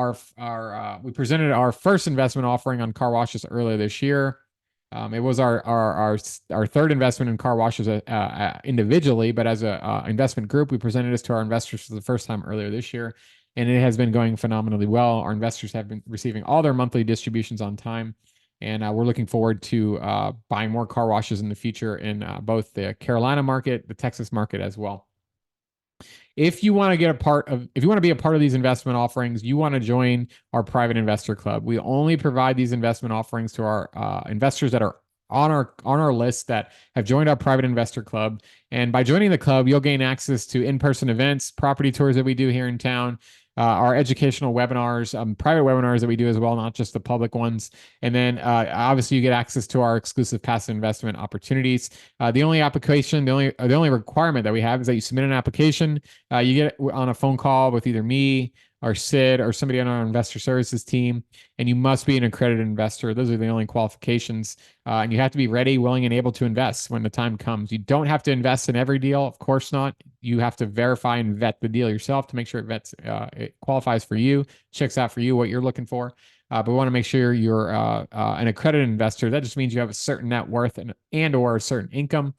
we presented our first investment offering on car washes earlier this year. It was our third investment in car washes individually, but as a investment group, we presented this to our investors for the first time earlier this year, and it has been going phenomenally well. Our investors have been receiving all their monthly distributions on time, and we're looking forward to buying more car washes in the future in both the Carolina market, the Texas market as well. If you want to be a part of these investment offerings, you want to join our private investor club. We only provide these investment offerings to our investors that are on our list that have joined our private investor club. And by joining the club, you'll gain access to in-person events, property tours that we do here in town, our educational webinars, private webinars that we do as well, not just the public ones. And then obviously you get access to our exclusive passive investment opportunities. The only requirement that we have is that you submit an application. You get on a phone call with either me or Sid or somebody on our investor services team, and you must be an accredited investor. Those are the only qualifications. And you have to be ready, willing, and able to invest when the time comes. You don't have to invest in every deal, of course not. You have to verify and vet the deal yourself to make sure it qualifies for you, checks out for you what you're looking for. But we want to make sure you're an accredited investor. That just means you have a certain net worth and or a certain income.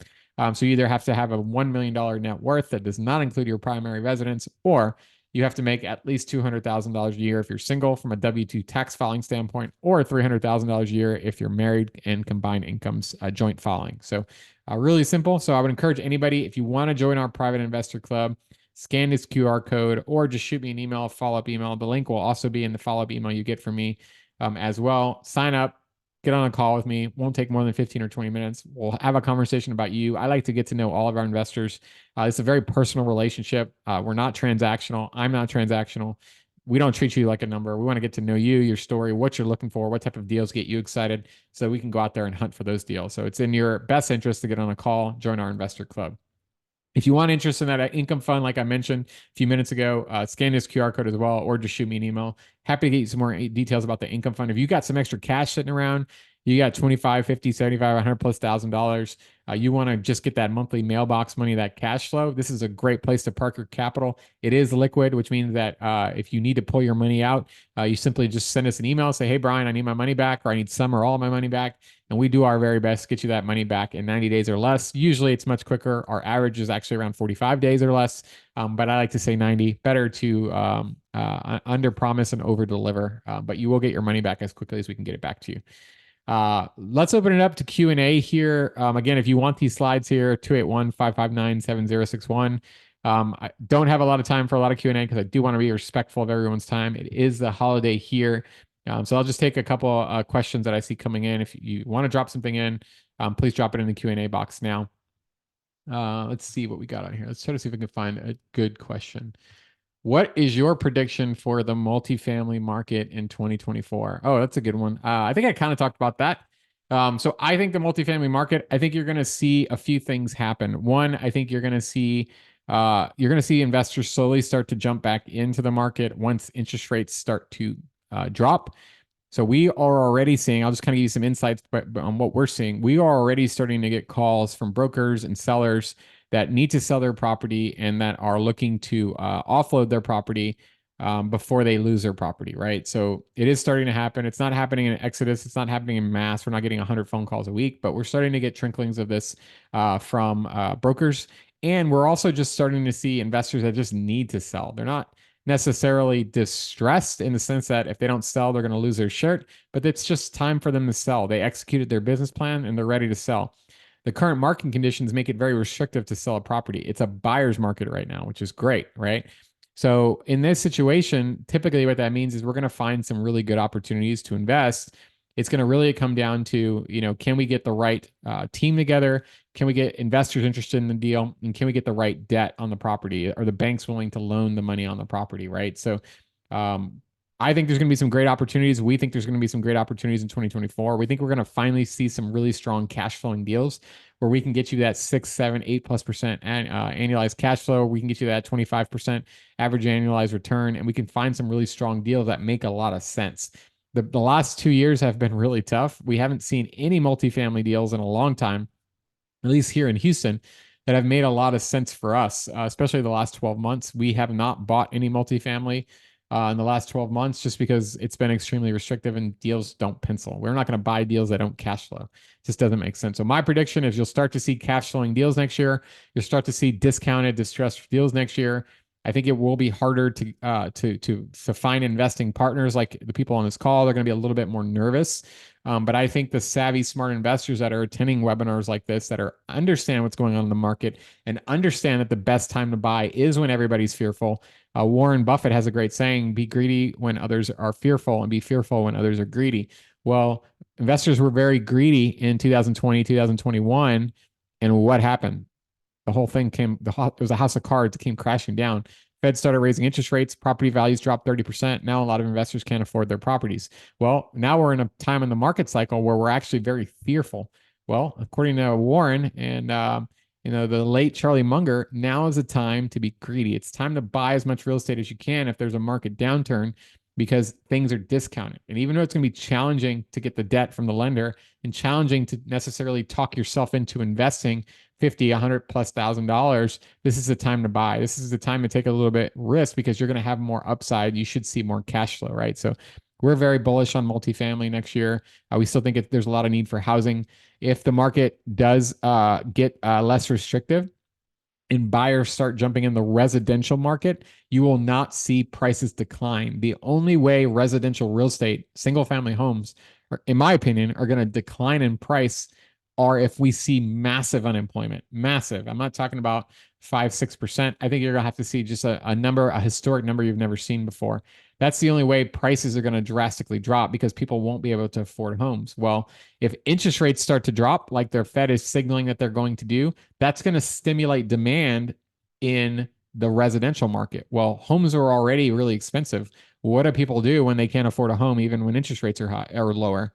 So you either have to have a $1 million net worth that does not include your primary residence, or you have to make at least $200,000 a year if you're single from a W-2 tax filing standpoint, or $300,000 a year if you're married and combined incomes joint filing. So really simple. So I would encourage anybody, if you want to join our private investor club, scan this QR code or just shoot me an email, follow-up email. The link will also be in the follow-up email you get from me as well. Sign up. Get on a call with me. Won't take more than 15 or 20 minutes. We'll have a conversation about you. I like to get to know all of our investors. It's a very personal relationship. We're not transactional. I'm not transactional. We don't treat you like a number. We want to get to know you, your story, what you're looking for, what type of deals get you excited, so we can go out there and hunt for those deals. So it's in your best interest to get on a call, join our investor club. If you want interest in that income fund, like I mentioned a few minutes ago, scan this QR code as well, or just shoot me an email. Happy to get you some more details about the income fund. If you got some extra cash sitting around, You got 25, 50, 75, 100 plus $1,000. You want to just get that monthly mailbox money, that cash flow. This is a great place to park your capital. It is liquid, which means that if you need to pull your money out, you simply just send us an email, say, hey, Brian, I need my money back, or I need some or all of my money back. And we do our very best to get you that money back in 90 days or less. Usually it's much quicker. Our average is actually around 45 days or less. But I like to say 90. Better to under promise and over deliver. But you will get your money back as quickly as we can get it back to you. Let's open it up to Q&A here. Again, if you want these slides here, 281-559-7061. I don't have a lot of time for a lot of Q&A because I do want to be respectful of everyone's time. It is the holiday here. So I'll just take a couple questions that I see coming in. If you want to drop something in, please drop it in the Q&A box now. Let's see what we got on here. Let's try to see if we can find a good question. What is your prediction for the multifamily market in 2024? Oh, that's a good one. I think I kind of talked about that. So I think the multifamily market, I think you're going to see a few things happen. One, I think you're going to see investors slowly start to jump back into the market once interest rates start to drop. So we are already seeing, I'll just kind of give you some insights on what we're seeing. We are already starting to get calls from brokers and sellers that need to sell their property and that are looking to offload their property before they lose their property, right? So it is starting to happen. It's not happening in exodus. It's not happening in mass. We're not getting 100 phone calls a week, but we're starting to get tricklings of this from brokers. And we're also just starting to see investors that just need to sell. They're not necessarily distressed in the sense that if they don't sell, they're going to lose their shirt, but it's just time for them to sell. They executed their business plan and they're ready to sell. The current market conditions make it very restrictive to sell a property. It's a buyer's market right now, which is great, right? So in this situation, typically what that means is we're going to find some really good opportunities to invest. It's going to really come down to, can we get the right team together? Can we get investors interested in the deal? And can we get the right debt on the property? Are the banks willing to loan the money on the property, right? So I think there's going to be some great opportunities. We think there's going to be some great opportunities in 2024. We think we're going to finally see some really strong cash flowing deals where we can get you that 6, 7, 8+% annualized cash flow. We can get you that 25% average annualized return, and we can find some really strong deals that make a lot of sense. The last 2 years have been really tough. We haven't seen any multifamily deals in a long time, at least here in Houston, that have made a lot of sense for us, especially the last 12 months. We have not bought any multifamily in the last 12 months just because it's been extremely restrictive and deals don't pencil. We're not going to buy deals that don't cash flow. It just doesn't make sense. So my prediction is you'll start to see cash flowing deals next year. You'll start to see discounted, distressed deals next year. I think it will be harder to find investing partners like the people on this call. They're going to be a little bit more nervous. But I think the savvy, smart investors that are attending webinars like this, that understand what's going on in the market and understand that the best time to buy is when everybody's fearful. Warren Buffett has a great saying, be greedy when others are fearful and be fearful when others are greedy. Well, investors were very greedy in 2020, 2021. And what happened? The whole thing it was a house of cards. It came crashing down. Fed started raising interest rates. Property values dropped 30%. Now a lot of investors can't afford their properties. Well, now we're in a time in the market cycle where we're actually very fearful. Well, according to Warren and the late Charlie Munger, now is the time to be greedy. It's time to buy as much real estate as you can if there's a market downturn because things are discounted. And even though it's going to be challenging to get the debt from the lender and challenging to necessarily talk yourself into investing $50, $100+ this is the time to buy. This is the time to take a little bit risk because you're going to have more upside. You should see more cash flow, right? So we're very bullish on multifamily next year. We still think there's a lot of need for housing. If the market does get less restrictive and buyers start jumping in the residential market, you will not see prices decline. The only way residential real estate, single family homes, in my opinion, are going to decline in price are if we see massive unemployment. Massive. I'm not talking about 5, 6%. I think you're going to have to see just a historic number you've never seen before. That's the only way prices are going to drastically drop because people won't be able to afford homes. Well, if interest rates start to drop, like their Fed is signaling that they're going to do, that's going to stimulate demand in the residential market. Well, homes are already really expensive. What do people do when they can't afford a home, even when interest rates are high or lower?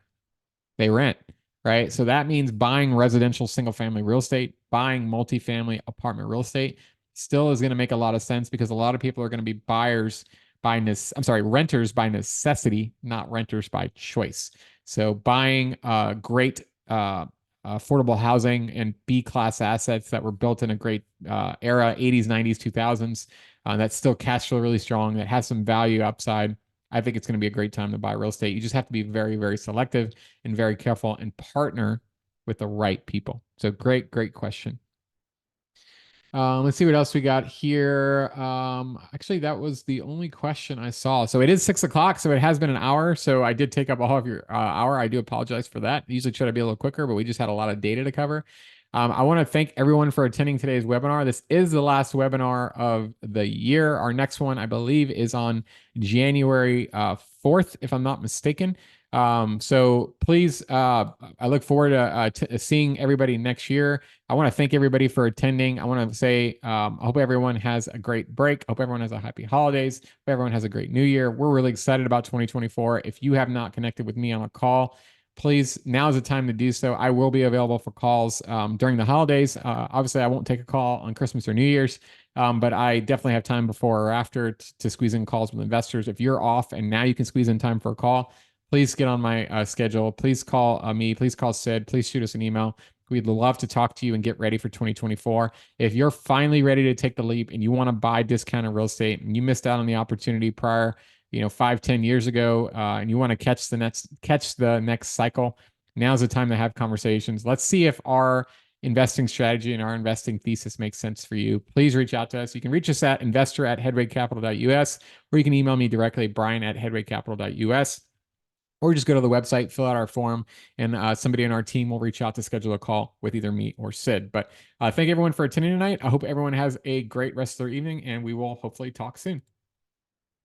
They rent. Right. So that means buying residential single family real estate, buying multifamily apartment real estate still is going to make a lot of sense because a lot of people are going to be renters by necessity, not renters by choice. So buying great affordable housing and B-class assets that were built in a great era, 80s, 90s, 2000s, that's still cash flow really strong, that has some value upside. I think it's going to be a great time to buy real estate. You just have to be very, very selective and very careful and partner with the right people. So great, great question. Let's see what else we got here. Actually, that was the only question I saw. So it is 6 o'clock, so it has been an hour. So I did take up all of your hour. I do apologize for that. Usually try to be a little quicker, but we just had a lot of data to cover. I want to thank everyone for attending today's webinar. This is the last webinar of the year. Our next one, I believe, is on January 4th, if I'm not mistaken. So please, I look forward to seeing everybody next year. I want to thank everybody for attending. I want to say, I hope everyone has a great break. I hope everyone has a happy holidays. Hope everyone has a great new year. We're really excited about 2024. If you have not connected with me on a call, please, now is the time to do so. I will be available for calls during the holidays. Obviously, I won't take a call on Christmas or New Year's, but I definitely have time before or after to squeeze in calls with investors. If you're off and now you can squeeze in time for a call, please get on my schedule. Please call me. Please call Sid. Please shoot us an email. We'd love to talk to you and get ready for 2024. If you're finally ready to take the leap and you want to buy discounted real estate and you missed out on the opportunity prior, 5-10 years ago, and you want to catch the next cycle, now's the time to have conversations. Let's see if our investing strategy and our investing thesis makes sense for you. Please reach out to us. You can reach us at investor@headwaycapital.us, or you can email me directly, brian@headwaycapital.us. Or just go to the website, fill out our form, and somebody on our team will reach out to schedule a call with either me or Sid. But thank everyone for attending tonight. I hope everyone has a great rest of their evening, and we will hopefully talk soon.